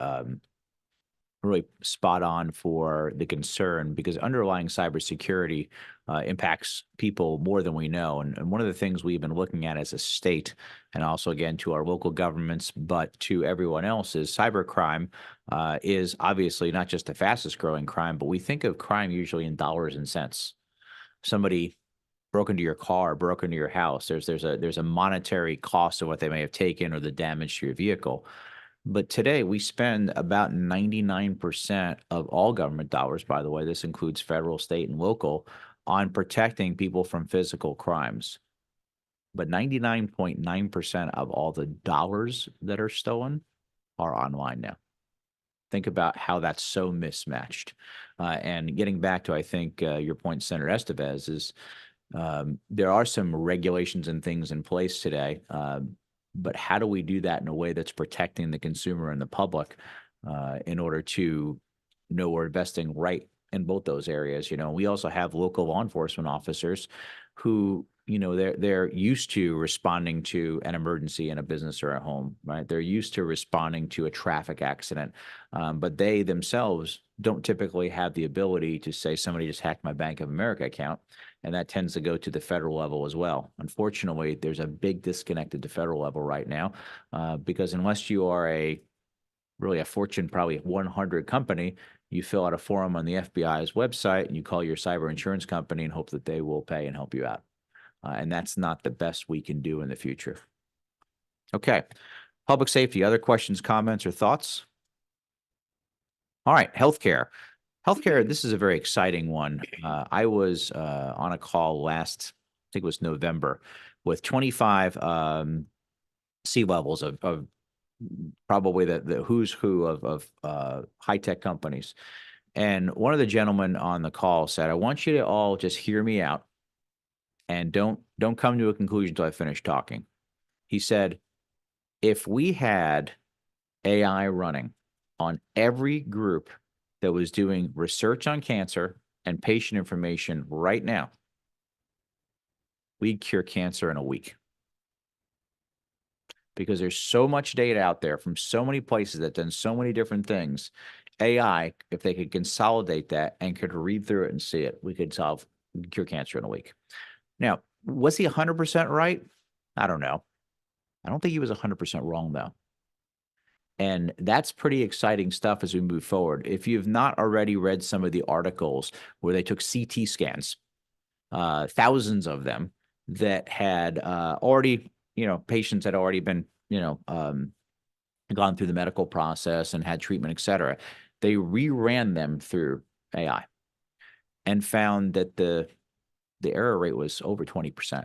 really spot on for the concern, because underlying cybersecurity impacts people more than we know. And one of the things we've been looking at as a state, and also again to our local governments, but to everyone else, is cybercrime is obviously not just the fastest growing crime, but we think of crime usually in dollars and cents. Somebody broke into your car, broke into your house. There's a monetary cost of what they may have taken or the damage to your vehicle. But today we spend about 99% of all government dollars, by the way, this includes federal, state, and local, on protecting people from physical crimes. But 99.9% of all the dollars that are stolen are online now. Think about how that's so mismatched. And getting back to, I think, your point, Senator Estevez, is there are some regulations and things in place today, but how do we do that in a way that's protecting the consumer and the public in order to know we're investing right in both those areas? You know, we also have local law enforcement officers who, you know, they're used to responding to an emergency in a business or a home, right? They're used to responding to a traffic accident, but they themselves don't typically have the ability to say somebody just hacked my Bank of America account. And that tends to go to the federal level as well. Unfortunately, there's a big disconnect at the federal level right now, because unless you are really a Fortune probably 100 company, you fill out a form on the FBI's website and you call your cyber insurance company and hope that they will pay and help you out. And that's not the best we can do in the future. Okay, public safety, other questions, comments, or thoughts? All right, healthcare. Healthcare, this is a very exciting one. I was on a call last, I think it was November, with 25 C-levels of probably the who's who of high-tech companies. And one of the gentlemen on the call said, I want you to all just hear me out and don't come to a conclusion until I finish talking. He said, if we had AI running on every group that was doing research on cancer and patient information right now, we'd cure cancer in a week. Because there's so much data out there from so many places that done so many different things. AI, if they could consolidate that and could read through it and see it, we could cure cancer in a week. Now, was he 100% right? I don't know. I don't think he was 100% wrong, though. And that's pretty exciting stuff as we move forward. If you've not already read some of the articles where they took CT scans, thousands of them that had already, patients had already been, gone through the medical process and had treatment, et cetera. They reran them through AI and found that the error rate was over 20%,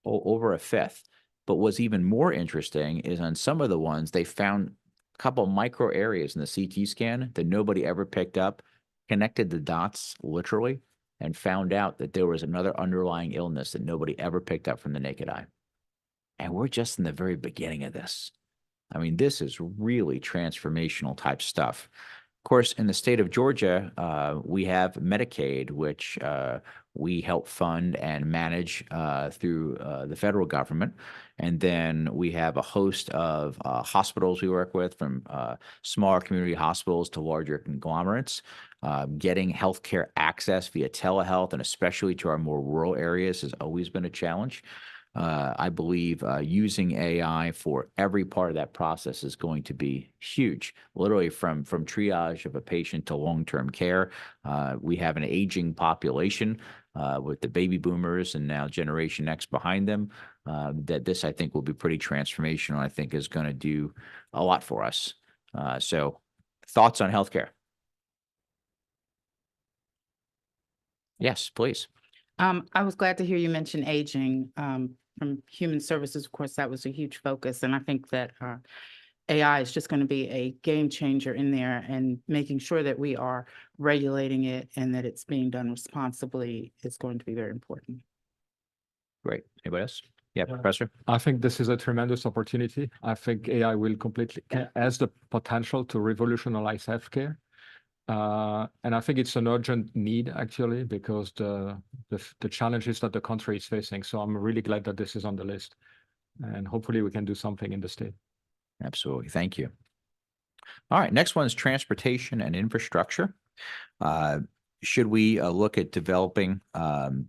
over a fifth. But what's even more interesting is on some of the ones, they found a couple micro areas in the CT scan that nobody ever picked up, connected the dots literally, and found out that there was another underlying illness that nobody ever picked up from the naked eye. And we're just in the very beginning of this. I mean, this is really transformational type stuff. Of course, in the state of Georgia, we have Medicaid, which we help fund and manage through the federal government. And then we have a host of hospitals we work with, from smaller community hospitals to larger conglomerates. Getting healthcare access via telehealth, and especially to our more rural areas, has always been a challenge. I believe using AI for every part of that process is going to be huge, literally from triage of a patient to long-term care. We have an aging population with the baby boomers and now Generation X behind them, that this, I think, will be pretty transformational. I think is going to do a lot for us. So thoughts on healthcare? Yes, please. I was glad to hear you mention aging. From Human Services, of course, that was a huge focus. And I think that AI is just going to be a game changer in there, and making sure that we are regulating it and that it's being done responsibly is going to be very important. Great. Anybody else? Yeah, Professor? I think this is a tremendous opportunity. I think AI will has the potential to revolutionize healthcare. And I think it's an urgent need, actually, because the challenges that the country is facing. So I'm really glad that this is on the list, and hopefully we can do something in the state. Absolutely. Thank you. All right. Next one is transportation and infrastructure. Should we look at developing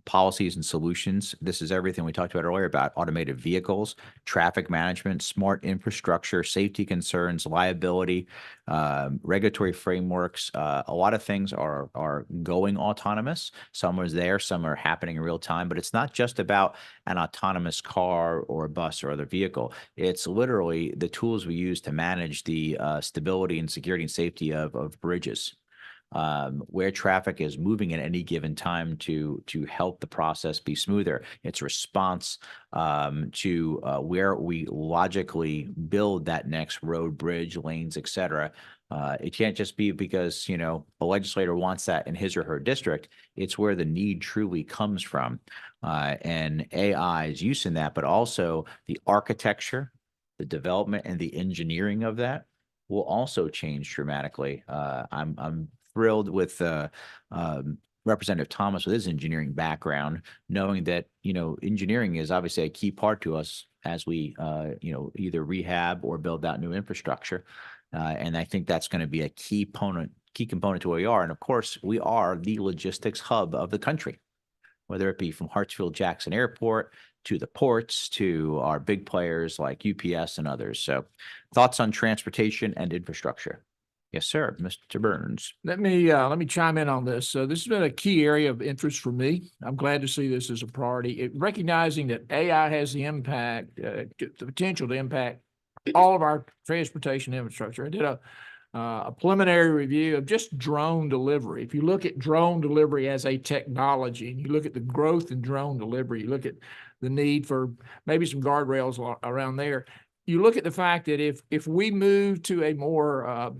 policies and solutions? This is everything we talked about earlier about automated vehicles, traffic management, smart infrastructure, safety concerns, liability, regulatory frameworks. A lot of things are going autonomous. Some are there, some are happening in real time, but it's not just about an autonomous car or a bus or other vehicle. It's literally the tools we use to manage the stability and security and safety of bridges. Where traffic is moving at any given time to help the process be smoother. It's response to where we logically build that next road, bridge, lanes, et cetera. It can't just be because, a legislator wants that in his or her district. It's where the need truly comes from. And AI is use in that, but also the architecture, the development, and the engineering of that will also change dramatically. I'm thrilled with Representative Thomas with his engineering background, knowing that, engineering is obviously a key part to us as we, either rehab or build out new infrastructure. And I think that's going to be a key component to where we are. And of course, we are the logistics hub of the country, whether it be from Hartsfield-Jackson Airport to the ports to our big players like UPS and others. So thoughts on transportation and infrastructure? Yes, sir. Mr. Burns. Let me chime in on this. So this has been a key area of interest for me. I'm glad to see this as a priority. Recognizing that AI has the impact, the potential to impact all of our transportation infrastructure. I did a preliminary review of just drone delivery. If you look at drone delivery as a technology, and you look at the growth in drone delivery, you look at the need for maybe some guardrails around there. You look at the fact that if we move to a more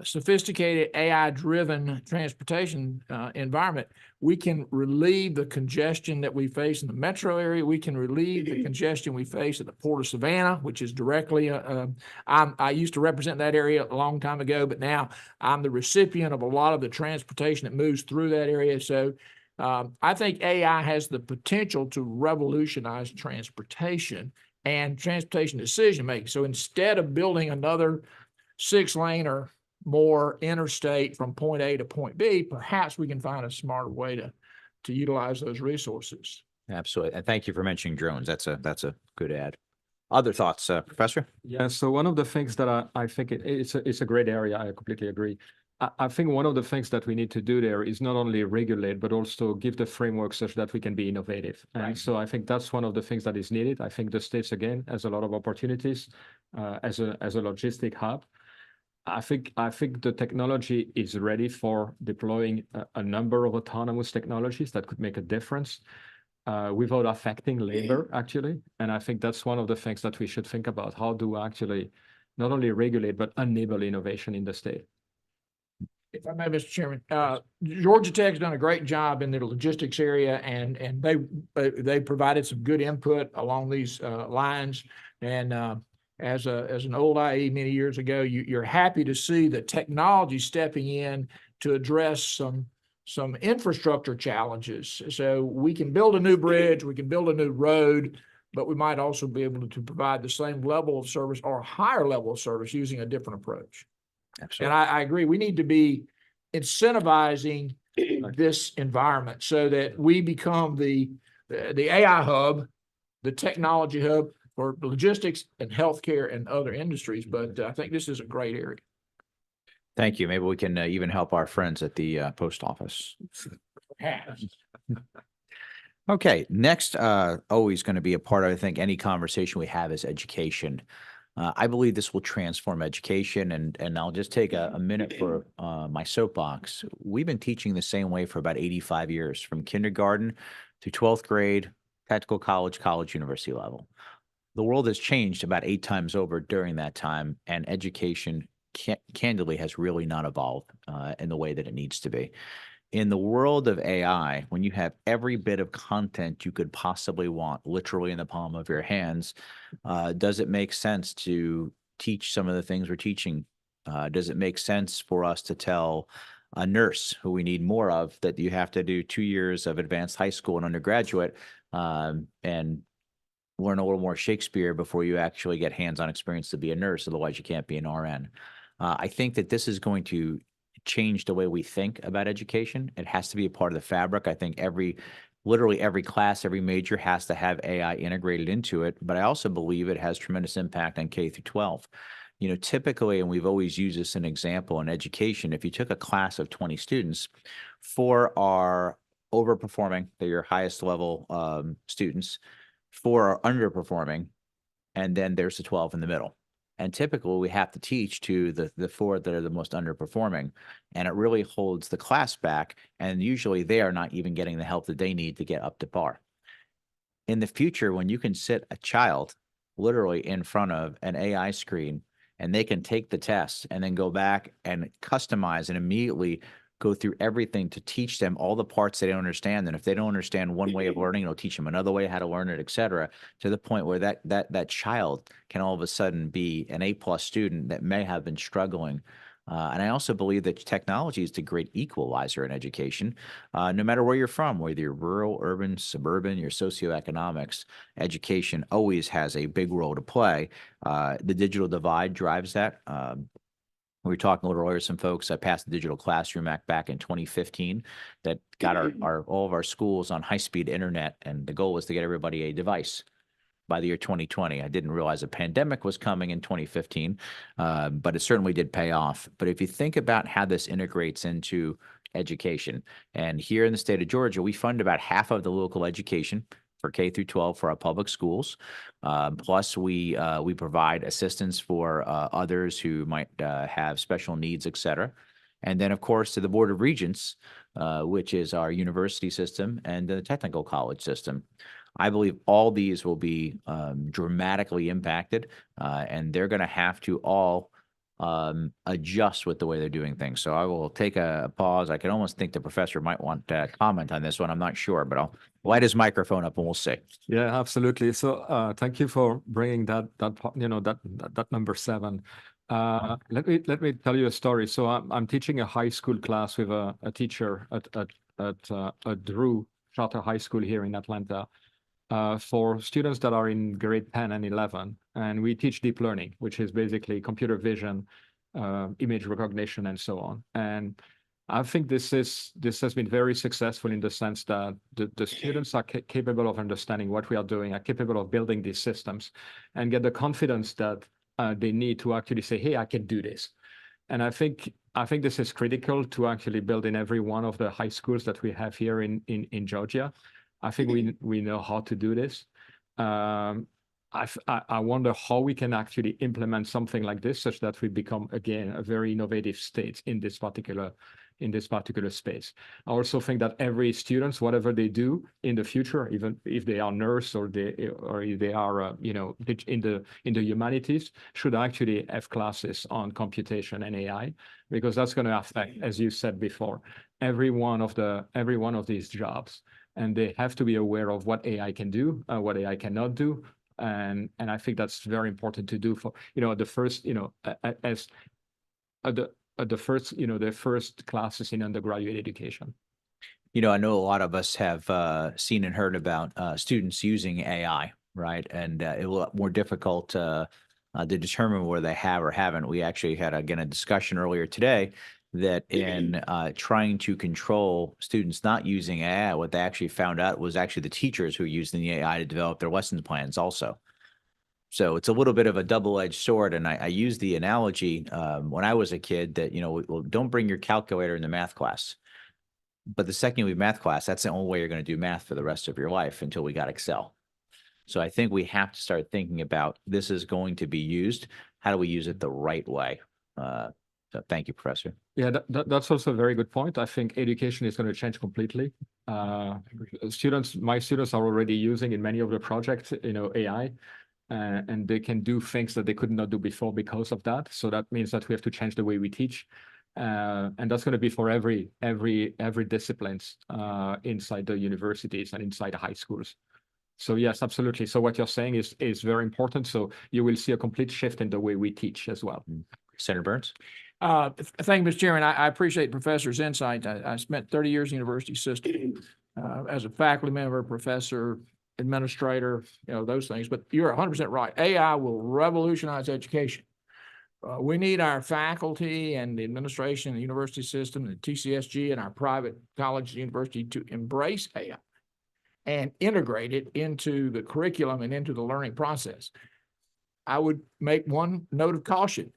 sophisticated AI-driven transportation environment, we can relieve the congestion that we face in the metro area. We can relieve the congestion we face at the Port of Savannah, which is directly, I used to represent that area a long time ago, but now I'm the recipient of a lot of the transportation that moves through that area. So I think AI has the potential to revolutionize transportation and transportation decision-making. So instead of building another 6-lane or more interstate from point A to point B, perhaps we can find a smarter way to utilize those resources. Absolutely. And thank you for mentioning drones. That's a good add. Other thoughts, Professor? Yeah, so one of the things that I think it's a great area. I completely agree. I think one of the things that we need to do there is not only regulate, but also give the framework such that we can be innovative. And so I think that's one of the things that is needed. I think the States, again, has a lot of opportunities as a logistic hub. I think the technology is ready for deploying a number of autonomous technologies that could make a difference without affecting labor, actually. And I think that's one of the things that we should think about. How do we actually not only regulate, but enable innovation in the state? If I may, Mr. Chairman, Georgia Tech's done a great job in the logistics area, and they provided some good input along these lines. And as an old IE many years ago, you're happy to see the technology stepping in to address some infrastructure challenges. So we can build a new bridge, we can build a new road, but we might also be able to provide the same level of service or a higher level of service using a different approach. Absolutely. And I agree, we need to be incentivizing this environment so that we become the AI hub, the technology hub for logistics and healthcare and other industries. But I think this is a great area. Thank you. Maybe we can even help our friends at the post office. Okay, next, always going to be a part of, I think, any conversation we have is education. I believe this will transform education, and I'll just take a minute for my soapbox. We've been teaching the same way for about 85 years, from kindergarten to 12th grade, technical college, university level. The world has changed about 8 times over during that time, and education candidly has really not evolved in the way that it needs to be. In the world of AI, when you have every bit of content you could possibly want literally in the palm of your hands, does it make sense to teach some of the things we're teaching? Does it make sense for us to tell a nurse, who we need more of, that you have to do 2 years of advanced high school and undergraduate and learn a little more Shakespeare before you actually get hands-on experience to be a nurse? Otherwise, you can't be an RN. I think that this is going to change the way we think about education. It has to be a part of the fabric. I think literally every class, every major has to have AI integrated into it. But I also believe it has tremendous impact on K through 12. You know, typically, and we've always used this as an example in education, if you took a class of 20 students, 4 are overperforming, they're your highest level students, 4 are underperforming, and then there's the 12 in the middle. And typically we have to teach to the 4 that are the most underperforming, and it really holds the class back. And usually they are not even getting the help that they need to get up to par. In the future, when you can sit a child literally in front of an AI screen and they can take the test and then go back and customize and immediately go through everything to teach them all the parts they don't understand. And if they don't understand one way of learning, it'll teach them another way how to learn it, et cetera, to the point where that child can all of a sudden be an A+ student that may have been struggling. And I also believe that technology is the great equalizer in education. No matter where you're from, whether you're rural, urban, suburban, your socioeconomics, education always has a big role to play. The digital divide drives that. We were talking a little earlier, some folks, I passed the Digital Classroom Act back in 2015 that got all of our schools on high-speed internet, and the goal was to get everybody a device by the year 2020. I didn't realize a pandemic was coming in 2015, but it certainly did pay off. But if you think about how this integrates into education, and here in the state of Georgia, we fund about half of the local education for K through 12 for our public schools. Plus, we provide assistance for others who might have special needs, et cetera. And then, of course, to the Board of Regents, which is our university system and the technical college system. I believe all these will be dramatically impacted, and they're going to have to all adjust with the way they're doing things. So I will take a pause. I can almost think the professor might want to comment on this one. I'm not sure, but I'll light his microphone up and we'll see. Yeah, absolutely. So thank you for bringing that number 7. Let me tell you a story. So I'm teaching a high school class with a teacher at Drew Charter High School here in Atlanta for students that are in grade 10 and 11. And we teach deep learning, which is basically computer vision, image recognition, and so on. And I think this has been very successful in the sense that the students are capable of understanding what we are doing, are capable of building these systems, and get the confidence that they need to actually say, hey, I can do this. And I think this is critical to actually build in every one of the high schools that we have here in Georgia. I think we know how to do this. I wonder how we can actually implement something like this such that we become, again, a very innovative state in this particular space. I also think that every student, whatever they do in the future, even if they are nurse or if they are in the humanities, should actually have classes on computation and AI, because that's going to affect, as you said before, every one of these jobs. And they have to be aware of what AI can do, what AI cannot do. And I think that's very important to do for, the first, the first classes in undergraduate education. I know a lot of us have seen and heard about students using AI, right? And it will be more difficult to determine whether they have or haven't. We actually had, again, a discussion earlier today that in trying to control students not using AI, what they actually found out was actually the teachers who were using the AI to develop their lesson plans also. So it's a little bit of a double-edged sword. And I use the analogy when I was a kid that, well, don't bring your calculator in the math class. But the second you leave math class, that's the only way you're going to do math for the rest of your life until we got Excel. So I think we have to start thinking about this is going to be used. How do we use it the right way? So thank you, Professor. Yeah, that's also a very good point. I think education is going to change completely. My students are already using in many of the projects, AI, and they can do things that they could not do before because of that. So that means that we have to change the way we teach. And that's going to be for every disciplines inside the universities and inside the high schools. So yes, absolutely. So what you're saying is very important. So you will see a complete shift in the way we teach as well. Senator Burns. Thank you, Mr. Chairman. I appreciate the professor's insight. I spent 30 years in the university system as a faculty member, professor, administrator, those things. But you're 100% right. AI will revolutionize education. We need our faculty and the administration, the university system, the TCSG, and our private college and university to embrace AI and integrate it into the curriculum and into the learning process. I would make one note of caution.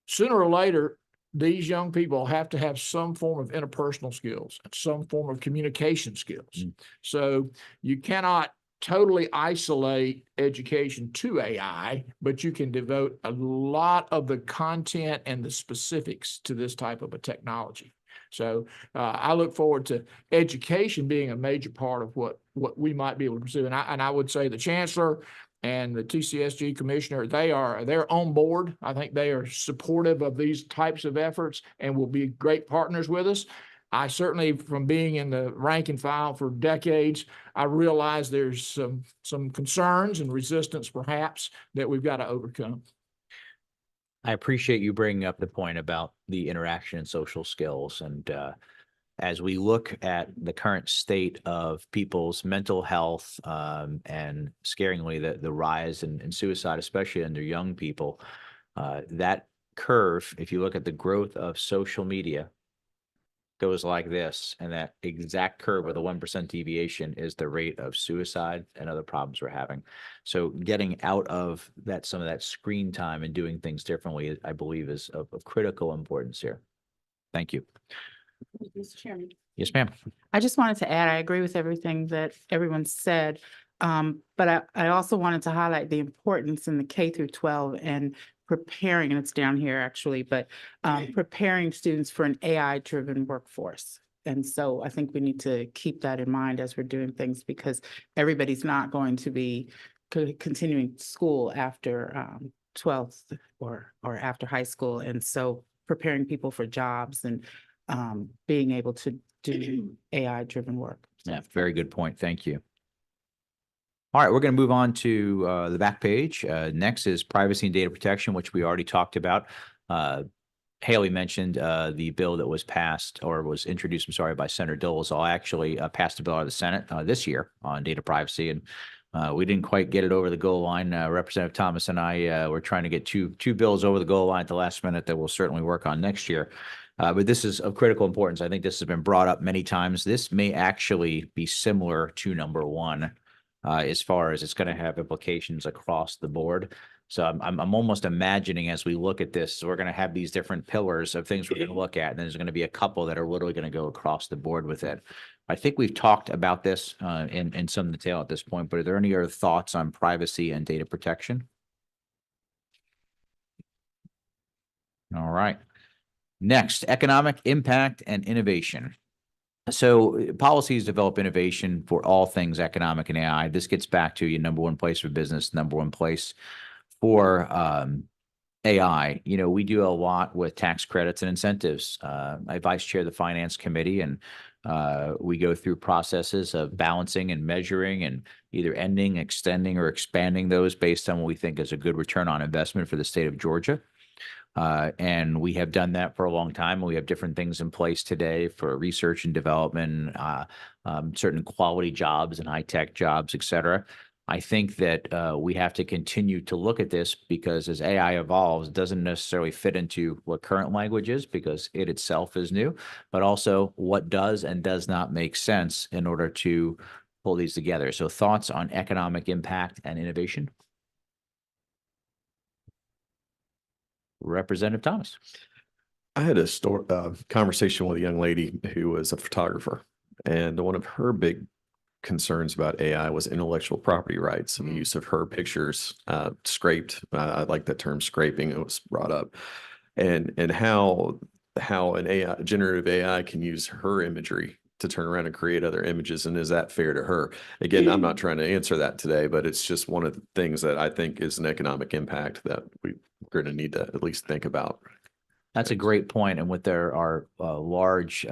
Sooner or later, these young people have to have some form of interpersonal skills, some form of communication skills. So you cannot totally isolate education to AI, but you can devote a lot of the content and the specifics to this type of a technology. So I look forward to education being a major part of what we might be able to pursue. And I would say the chancellor and the TCSG commissioner, they're on board. I think they are supportive of these types of efforts and will be great partners with us. I certainly, from being in the rank and file for decades, I realize there's some concerns and resistance perhaps that we've got to overcome. I appreciate you bringing up the point about the interaction and social skills. And as we look at the current state of people's mental health and scaringly the rise in suicide, especially under young people, that curve, if you look at the growth of social media, goes like this, and that exact curve with a 1% deviation is the rate of suicide and other problems we're having. So getting out of some of that screen time and doing things differently, I believe, is of critical importance here. Thank you. Mr. Chairman. Yes, ma'am. I just wanted to add, I agree with everything that everyone said, but I also wanted to highlight the importance in the K through 12 and preparing, and it's down here actually, but preparing students for an AI-driven workforce. And so I think we need to keep that in mind as we're doing things, because everybody's not going to be continuing school after 12th or after high school. And so preparing people for jobs and being able to do AI-driven work. Yeah, very good point. Thank you. All right, we're going to move on to the back page. Next is privacy and data protection, which we already talked about. Haley mentioned the bill that was passed or was introduced, I'm sorry, by Senator Dolezal. Actually passed a bill out of the Senate this year on data privacy, and we didn't quite get it over the goal line. Representative Thomas and I were trying to get two bills over the goal line at the last minute that we'll certainly work on next year. But this is of critical importance. I think this has been brought up many times. This may actually be similar to number one as far as it's going to have implications across the board. So I'm almost imagining as we look at this, we're going to have these different pillars of things we're going to look at, and there's going to be a couple that are literally going to go across the board with it. I think we've talked about this in some detail at this point, but are there any other thoughts on privacy and data protection? All right. Next, economic impact and innovation. So policies develop innovation for all things economic and AI. This gets back to your number one place for business, number one place for AI. You know, we do a lot with tax credits and incentives. I vice chair the finance committee, and we go through processes of balancing and measuring and either ending, extending, or expanding those based on what we think is a good return on investment for the state of Georgia. And we have done that for a long time. We have different things in place today for research and development, certain quality jobs and high-tech jobs, et cetera. I think that we have to continue to look at this because as AI evolves, it doesn't necessarily fit into what current language is because it itself is new, but also what does and does not make sense in order to pull these together. So thoughts on economic impact and innovation? Representative Thomas. I had a conversation with a young lady who was a photographer, and one of her big concerns about AI was intellectual property rights and the use of her pictures scraped. I like that term, scraping. It was brought up, and how an AI, generative AI, can use her imagery to turn around and create other images, and is that fair to her? Again, I'm not trying to answer that today, but it's just one of the things that I think is an economic impact that we're going to need to at least think about. That's a great point. And with our large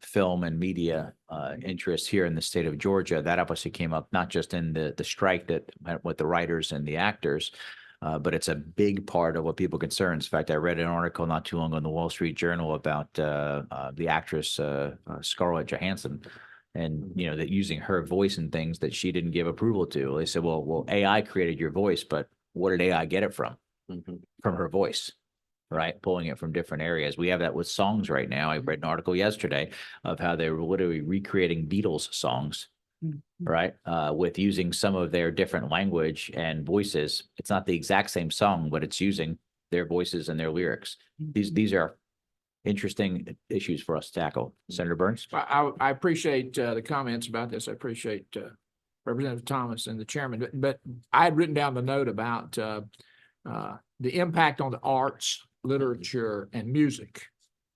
film and media interests here in the state of Georgia, that obviously came up not just in the strike that with the writers and the actors, but it's a big part of what people concerns. In fact, I read an article not too long ago in the Wall Street Journal about the actress Scarlett Johansson, and you know that using her voice and things that she didn't give approval to. They said, well, AI created your voice, but what did AI get it from? From her voice. Right, pulling it from different areas. We have that with songs right now. I read an article yesterday of how they were literally recreating Beatles songs, right, with using some of their different language and voices. It's not the exact same song, but it's using their voices and their lyrics. These are interesting issues for us to tackle. Senator Burns? I appreciate the comments about this. I appreciate Representative Thomas and the chairman, but I had written down the note about the impact on the arts, literature, and music,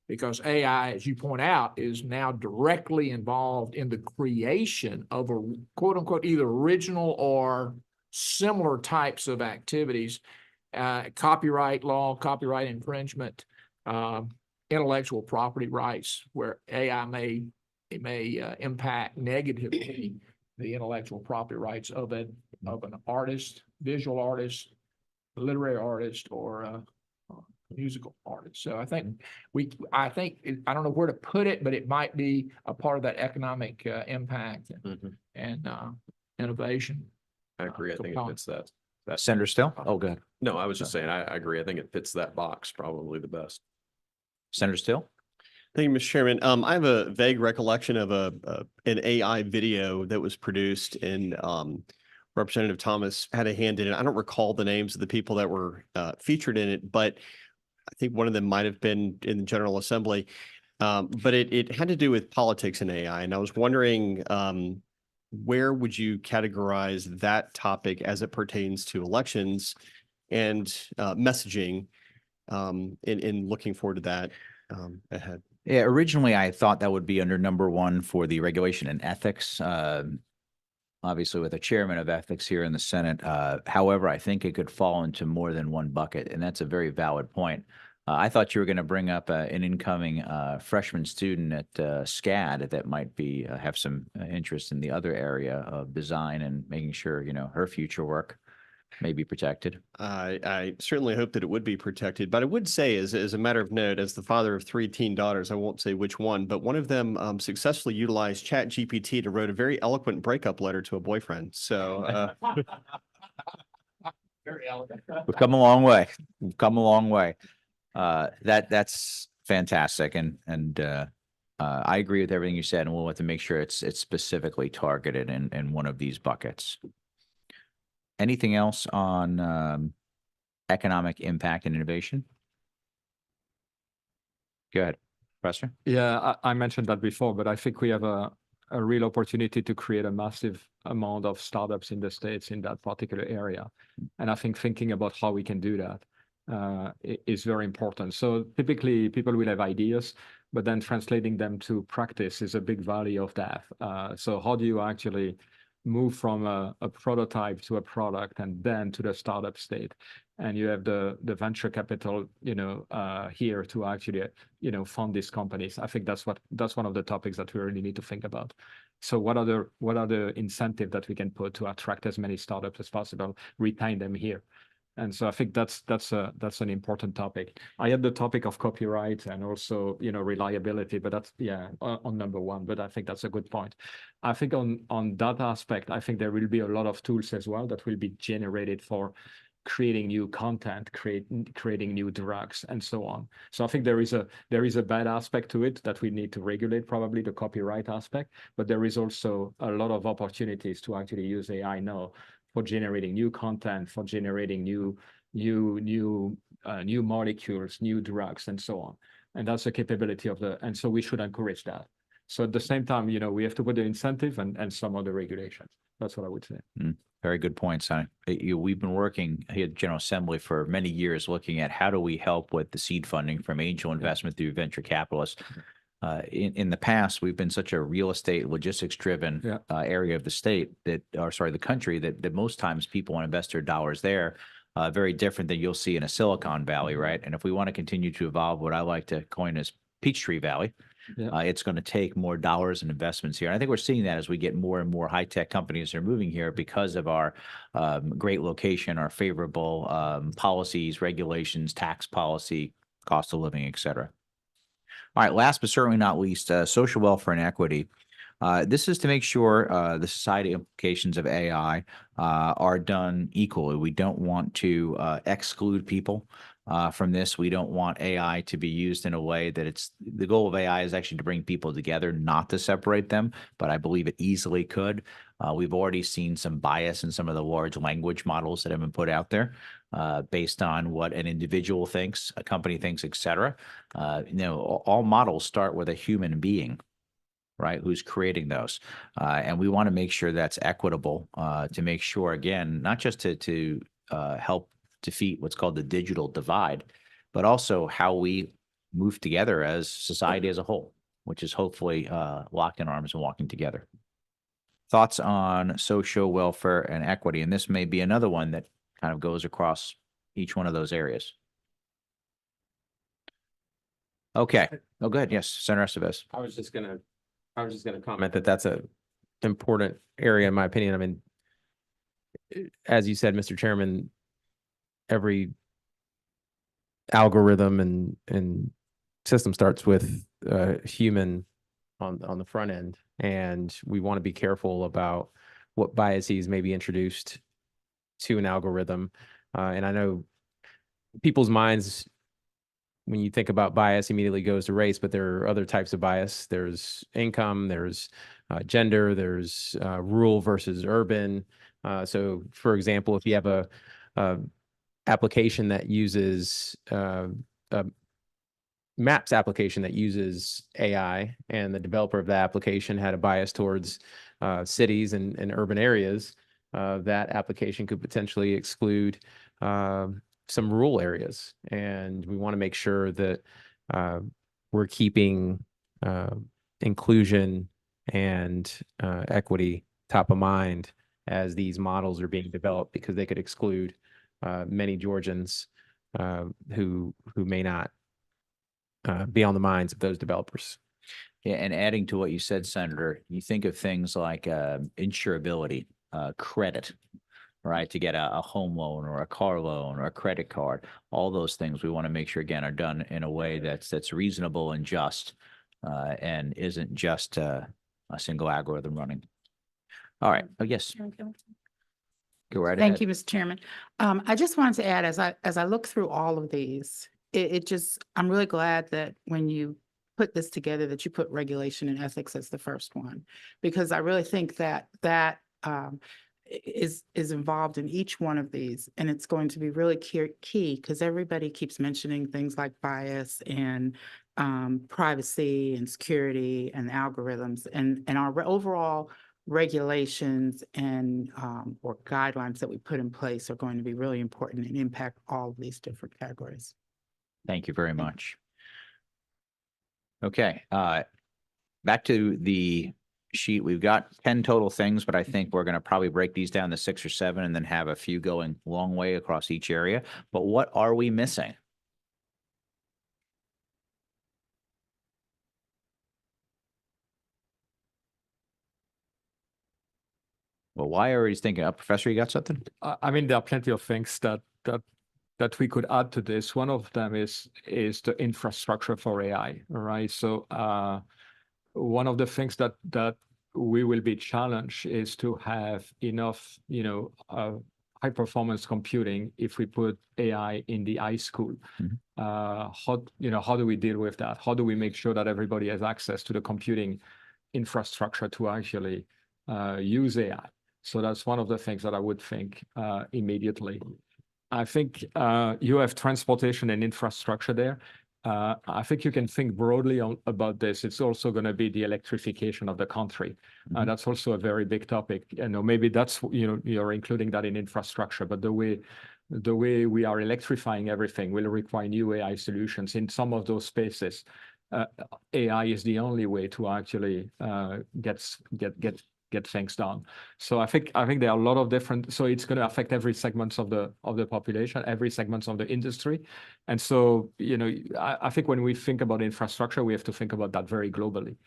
because AI, as you point out, is now directly involved in the creation of a quote unquote either original or similar types of activities, copyright law, copyright infringement, intellectual property rights, where AI may impact negatively the intellectual property rights of an artist, visual artist, literary artist, or musical artist. So I think I don't know where to put it, but it might be a part of that economic impact and innovation. I agree. I think it fits that. Senator Still? Oh, good. No, I was just saying, I agree. I think it fits that box probably the best. Senator Still? Thank you, Mr. Chairman. I have a vague recollection of an AI video that was produced, and Representative Thomas had a hand in it. I don't recall the names of the people that were featured in it, but I think one of them might have been in the General Assembly. But it had to do with politics and AI, and I was wondering where would you categorize that topic as it pertains to elections and messaging, in looking forward to that ahead? Yeah, originally I thought that would be under number one for the regulation and ethics obviously with a chairman of ethics here in the Senate. However, I think it could fall into more than one bucket, and that's a very valid point. I thought you were going to bring up an incoming freshman student at SCAD that might be have some interest in the other area of design and making sure, you know, her future work may be protected. I certainly hope that it would be protected, but I would say as a matter of note, as the father of 3 teen daughters, I won't say which one, but one of them successfully utilized ChatGPT to write a very eloquent breakup letter to a boyfriend. So Very elegant. We've come a long way. We've come a long way. That's fantastic, and I agree with everything you said, and we'll have to make sure it's specifically targeted in one of these buckets. Anything else on economic impact and innovation? Go ahead, Professor. Yeah, I mentioned that before, but I think we have a real opportunity to create a massive amount of startups in the States in that particular area. And I think thinking about how we can do that is very important. So typically people will have ideas, but then translating them to practice is a big value of that. So how do you actually move from a prototype to a product and then to the startup state? And you have the venture capital, you know, here to actually, you know, fund these companies. I think that's one of the topics that we really need to think about. So what are the incentives that we can put to attract as many startups as possible, retain them here? And so I think that's an important topic. I had the topic of copyright and also, you know, reliability, but that's, yeah, on number one, but I think that's a good point. I think on that aspect, I think there will be a lot of tools as well that will be generated for creating new content, creating new drugs and so on. So I think there is a bad aspect to it that we need to regulate, probably the copyright aspect, but there is also a lot of opportunities to actually use AI now for generating new content, for generating new molecules, new drugs, and so on. And that's a capability of and so we should encourage that. So at the same time, you know, we have to put the incentive and some other regulations. That's what I would say. Very good point, Sonny. We've been working here at General Assembly for many years looking at how do we help with the seed funding from angel investment through venture capitalists. In the past, we've been such a real estate logistics driven area of the state the country that most times people want to invest their dollars there. Very different than you'll see in a Silicon Valley, right? And if we want to continue to evolve what I like to coin as Peachtree Valley, it's going to take more dollars and investments here. And I think we're seeing that as we get more and more high-tech companies that are moving here because of our great location, our favorable policies, regulations, tax policy, cost of living, et cetera. All right, last but certainly not least, social welfare and equity. This is to make sure the society implications of AI are done equally. We don't want to exclude people from this. We don't want AI to be used in a way that the goal of AI is actually to bring people together, not to separate them, but I believe it easily could. We've already seen some bias in some of the large language models that have been put out there based on what an individual thinks, a company thinks, et cetera. You know, all models start with a human being, right, who's creating those. And we want to make sure that's equitable to make sure, again, not just to help defeat what's called the digital divide, but also how we move together as society as a whole, which is hopefully locked in arms and walking together. Thoughts on social welfare and equity? And this may be another one that kind of goes across each one of those areas. Okay. Oh, good. Yes, Senator Estevez. I was just gonna comment that that's a important area in my opinion. I mean, as you said, Mr. Chairman, every algorithm and system starts with human on the front end, and we want to be careful about what biases may be introduced to an algorithm. And I know people's minds, when you think about bias, immediately goes to race, but there are other types of bias. There's income, there's gender, there's rural versus urban. So for example, if you have a application that uses Maps application that uses AI, and the developer of the application had a bias towards cities and urban areas, that application could potentially exclude some rural areas. And we want to make sure that we're keeping inclusion and equity top of mind as these models are being developed, because they could exclude many Georgians who may not be on the minds of those developers. Yeah, and adding to what you said, Senator, you think of things like insurability, credit, right? To get a home loan or a car loan or a credit card, all those things we want to make sure, again, are done in a way that's reasonable and just, and isn't just a single algorithm running. All right. Oh, yes. Go right ahead. Thank you, Mr. Chairman. I just wanted to add, as I look through all of these, I'm really glad that when you put this together, that you put regulation and ethics as the first one, because I really think that is involved in each one of these, and it's going to be really key because everybody keeps mentioning things like bias and privacy and security and algorithms, and our overall regulations and or guidelines that we put in place are going to be really important and impact all of these different categories. Thank you very much. Okay, back to the sheet. We've got 10 total things, but I think we're going to probably break these down to 6 or 7 and then have a few going long way across each area. But what are we missing? Well, why are you thinking? Professor, you got something? I mean, there are plenty of things that we could add to this. One of them is the infrastructure for AI, right? So one of the things that we will be challenged is to have enough, high performance computing if we put AI in the high school. How do we deal with that? How do we make sure that everybody has access to the computing infrastructure to actually use AI? So that's one of the things that I would think immediately. I think you have transportation and infrastructure there. I think you can think broadly about this. It's also going to be the electrification of the country. That's also a very big topic. Maybe that's, you're including that in infrastructure, but the way we are electrifying everything will require new AI solutions. In some of those spaces, AI is the only way to actually get things done. So I think there are a lot of different, so it's going to affect every segment of the population, every segment of the industry. And so, I think when we think about infrastructure, we have to think about that very globally.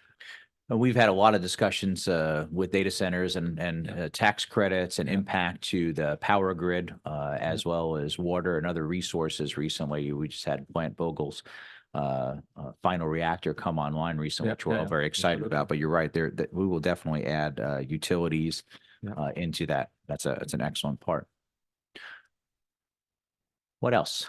We've had a lot of discussions with data centers and tax credits and impact to the power grid, as well as water and other resources recently. We just had Plant Vogel's final reactor come online recently, which we're all very excited about. But you're right there, that we will definitely add utilities into that. That's an excellent part. What else?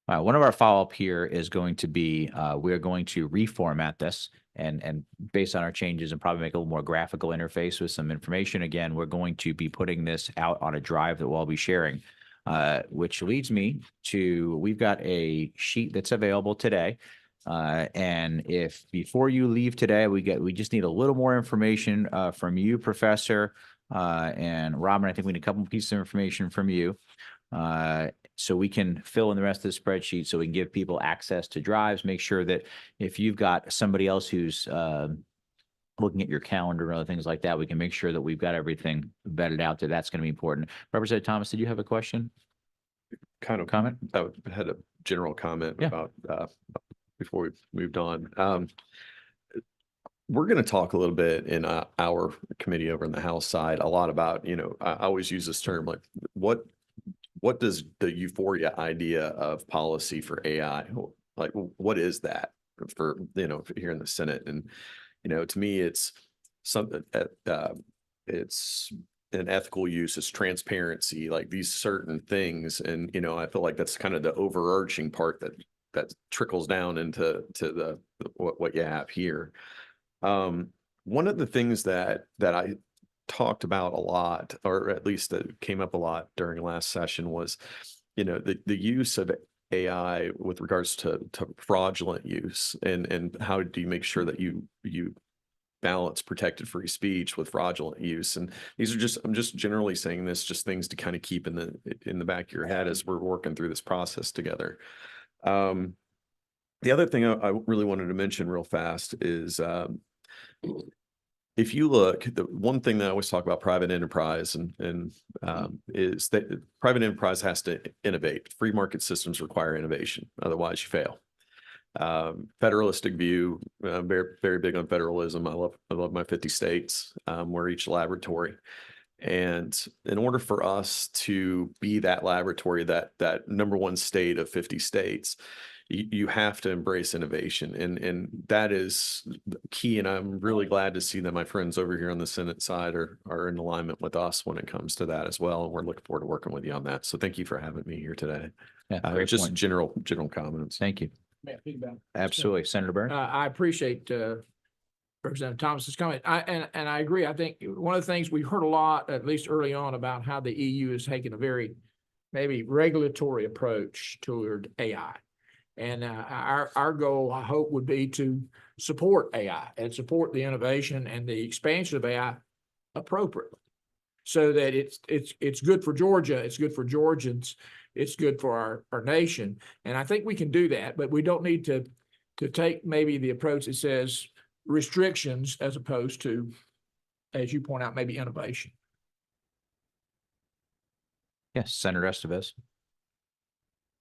One of our follow-up here is going to be, we're going to reformat this and based on our changes and probably make a little more graphical interface with some information. Again, we're going to be putting this out on a drive that we'll be sharing. Which leads me to, we've got a sheet that's available today. And if before you leave today, we just need a little more information from you, Professor, and Robin. I think we need a couple pieces of information from you. So we can fill in the rest of the spreadsheet so we can give people access to drives, make sure that if you've got somebody else who's looking at your calendar and other things like that, we can make sure that we've got everything vetted out there. That's going to be important. Representative Thomas, did you have a question? Kind of comment? I had a general comment about before we've moved on. We're going to talk a little bit in our committee over in the House side a lot about, I always use this term, like what does the euphoria idea of policy for AI, like what is that for, here in the Senate? And to me, it's something it's an ethical use, it's transparency, like these certain things. And, I feel like that's kind of the overarching part that trickles down into what you have here. One of the things that I talked about a lot, or at least that came up a lot during last session was, the use of AI with regards to fraudulent use and how do you make sure that you balance protected free speech with fraudulent use. And these are I'm just generally saying this, just things to kind of keep in the back of your head as we're working through this process together. The other thing I really wanted to mention real fast is if you look, the one thing that I always talk about private enterprise is that private enterprise has to innovate. Free market systems require innovation, otherwise you fail. Federalistic view, very, very big on federalism. I love my 50 states. We're each laboratory. And in order for us to be that laboratory, that number one state of 50 states, you have to embrace innovation. And that is key. And I'm really glad to see that my friends over here on the Senate side are in alignment with us when it comes to that as well. And we're looking forward to working with you on that. So thank you for having me here today. Yeah, great Just point. general comments. Thank you. May I feedback? Absolutely. Senator Burns? I appreciate Representative Thomas's comment. And I agree. I think one of the things we've heard a lot, at least early on, about how the EU is taking a very maybe regulatory approach toward AI. And our goal, I hope, would be to support AI and support the innovation and the expansion of AI appropriately, so that it's good for Georgia, it's good for Georgians, it's good for our nation. And I think we can do that, but we don't need to take maybe the approach that says restrictions as opposed to, as you point out, maybe innovation. Yes, Senator Estevez.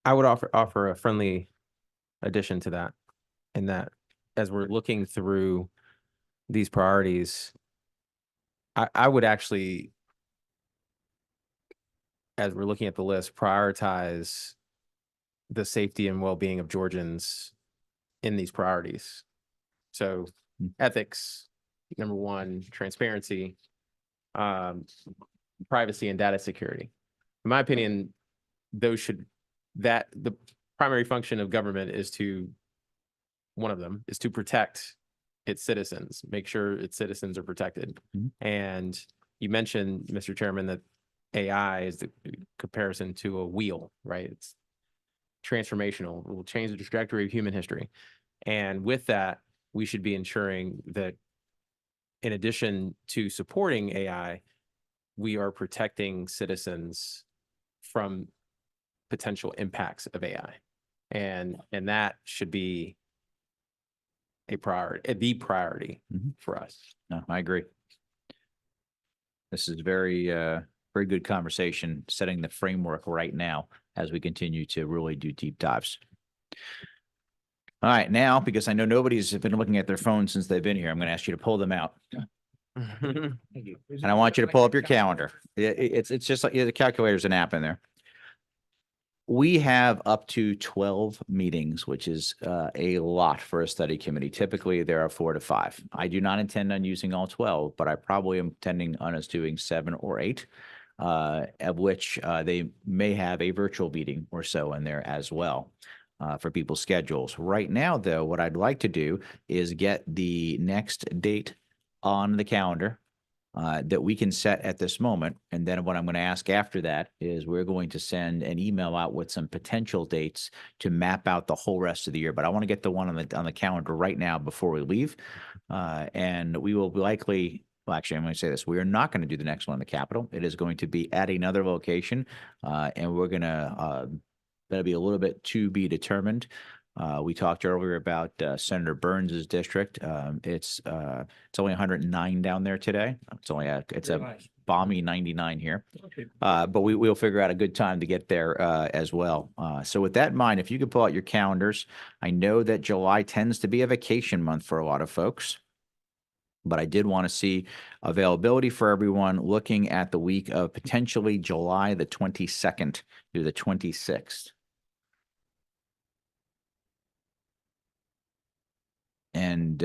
I would offer a friendly addition to that, in that as we're looking through these priorities, I would actually, as we're looking at the list, prioritize the safety and well-being of Georgians in these priorities. So ethics, number one, transparency, privacy and data security. In my opinion, the primary function of government is one of them is to protect its citizens, make sure its citizens are protected. And you mentioned, Mr. Chairman, that AI is the comparison to a wheel, right? It's transformational. It will change the trajectory of human history. And with that, we should be ensuring that in addition to supporting AI, we are protecting citizens from potential impacts of AI. And that should be the priority for us. No, I agree. This is very good conversation, setting the framework right now as we continue to really do deep dives. All right, now, because I know nobody's been looking at their phone since they've been here, I'm going to ask you to pull them out. And I want you to pull up your calendar. It's just like the calculator's an app in there. We have up to 12 meetings, which is a lot for a study committee. Typically, there are 4 to 5. I do not intend on using all 12, but I probably am intending on us doing 7 or 8, of which they may have a virtual meeting or so in there as well for people's schedules. Right now, though, what I'd like to do is get the next date on the calendar that we can set at this moment. And then what I'm going to ask after that is we're going to send an email out with some potential dates to map out the whole rest of the year. But I want to get the one on the calendar right now before we leave. And we will likely, well, actually, I'm going to say this. We are not going to do the next one in the Capitol. It is going to be at another location. And we're going to, that'll be a little bit to be determined. We talked earlier about Senator Burns's district. It's only 109 down there today. It's a balmy 99 here. But we'll figure out a good time to get there as well. So with that in mind, if you could pull out your calendars, I know that July tends to be a vacation month for a lot of folks, but I did want to see availability for everyone looking at the week of potentially July the 22nd through the 26th. And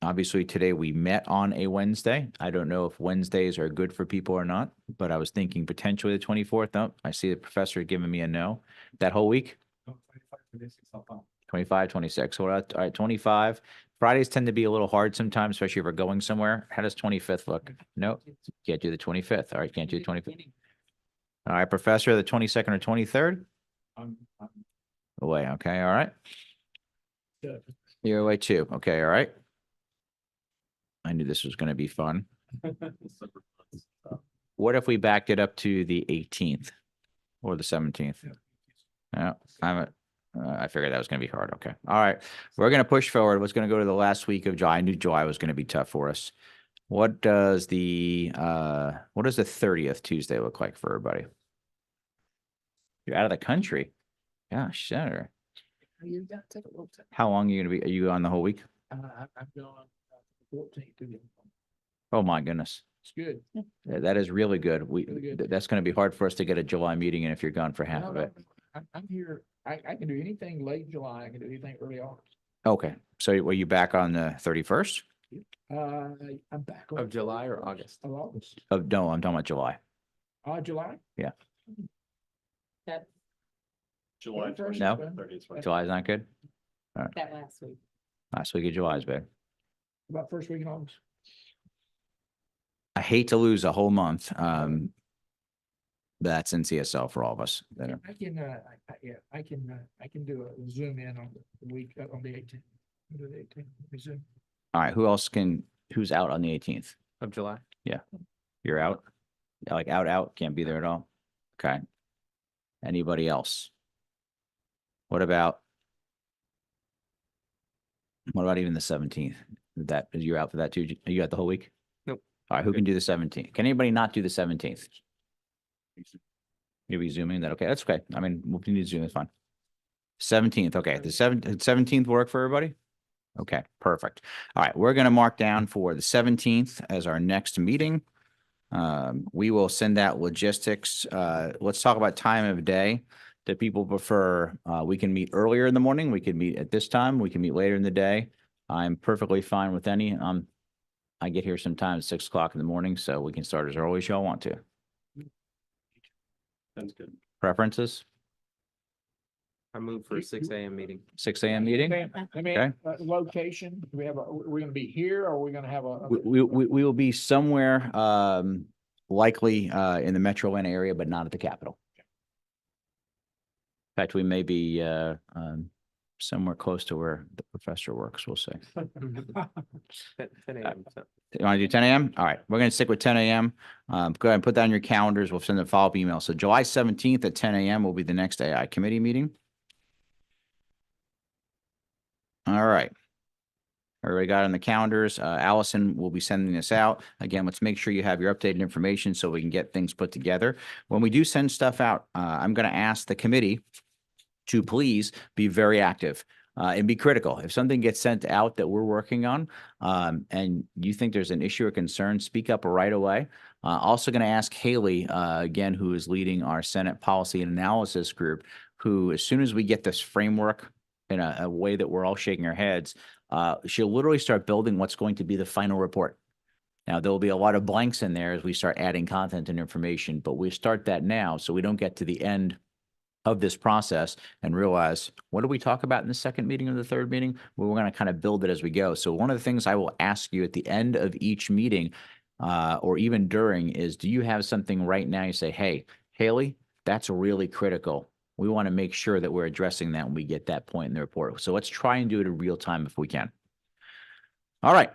obviously today we met on a Wednesday. I don't know if Wednesdays are good for people or not, but I was thinking potentially the 24th. No, I see the professor giving me a no. That whole week? 25, 26. All right, 25. Fridays tend to be a little hard sometimes, especially if we're going somewhere. How does 25th look? No, can't do the 25th. All right, can't do the 25th. All right, professor, the 22nd or 23rd? Away, okay, all right. You're away too. Okay, all right. I knew this was going to be fun. What if we backed it up to the 18th or the 17th? Yeah, I figured that was going to be hard. Okay. All right. We're going to push forward. What's going to go to the last week of July? I knew July was going to be tough for us. What does the 30th Tuesday look like for everybody? You're out of the country. Gosh, Senator. You got to take a little time. How long are you gonna be? Are you on the whole week? I'm going 14th to the. Oh, my goodness. It's good. That is really good. Really good. That's gonna be hard for us to get a July meeting in if you're gone for half No, of no, it. no. I'm here. I can do anything late July. I can do anything early August. Okay, so were you back on the 31st? I'm back. on Of the July or 31st August? Of August. No, I'm talking about July. July? Yeah. That. July 21st, No? well, July's not good? That last week. Last week of July is bad. About first week in August. I hate to lose a whole month. That's in CSL for all of us. that are- I can, I can do a Zoom in on the week, on the 18th. Do the 18th, Zoom. All right, who's out on the 18th? Of July? You're out? Like out, can't be there at all? Okay. Anybody else? What about even the 17th? You're out for that too? Are you out the whole week? Nope. All right, who can do the 17th? Can anybody not do the 17th? You'll be zooming that, okay, that's okay. I mean, if you need to zoom, it's fine. 17th, okay, the 17th work for everybody? Okay, perfect. All right, we're gonna mark down for the 17th as our next meeting. We will send out logistics. Let's talk about time of day. Do people prefer, we can meet earlier in the morning, we can meet at this time, we can meet later in the day. I'm perfectly fine with any. I get here sometimes 6 o'clock in the morning, so we can start as early as y'all want to. Sounds good. Preferences? I move for a 6 a.m. meeting. 6 a.m. meeting? I mean, Okay. location, do we have we're gonna be here or are we gonna have a? We will be somewhere, likely, in the Metro Atlanta area, but not at the Capitol. In fact, we may be, somewhere close to where the professor works, we'll say. 10 a.m. so. You want to do 10 a.m.? All right, we're going to stick with 10 a.m. Go ahead and put that on your calendars. We'll send a follow-up email. So July 17th at 10 a.m. will be the next AI committee meeting. All right. Everybody got it on the calendars. Allison will be sending this out. Again, let's make sure you have your updated information so we can get things put together. When we do send stuff out, I'm going to ask the committee to please be very active and be critical. If something gets sent out that we're working on and you think there's an issue or concern, speak up right away. Also going to ask Haley, again, who is leading our Senate Policy and Analysis Group, who, as soon as we get this framework in a way that we're all shaking our heads, she'll literally start building what's going to be the final report. Now, there'll be a lot of blanks in there as we start adding content and information, but we start that now so we don't get to the end of this process and realize, what do we talk about in the second meeting or the third meeting? Well, we're going to kind of build it as we go. So one of the things I will ask you at the end of each meeting or even during is, do you have something right now you say, hey, Haley, that's really critical. We want to make sure that we're addressing that when we get that point in the report. So let's try and do it in real time if we can. All right.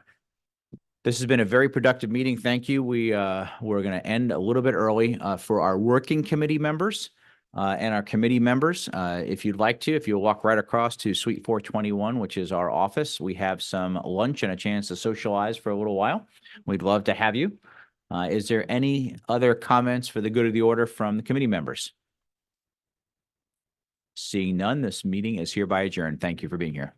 This has been a very productive meeting. Thank you. We're going to end a little bit early for our working committee members. And our committee members, if you'd like to, if you'll walk right across to Suite 421, which is our office, we have some lunch and a chance to socialize for a little while. We'd love to have you. Is there any other comments for the good of the order from the committee members? Seeing none, this meeting is hereby adjourned. Thank you for being here.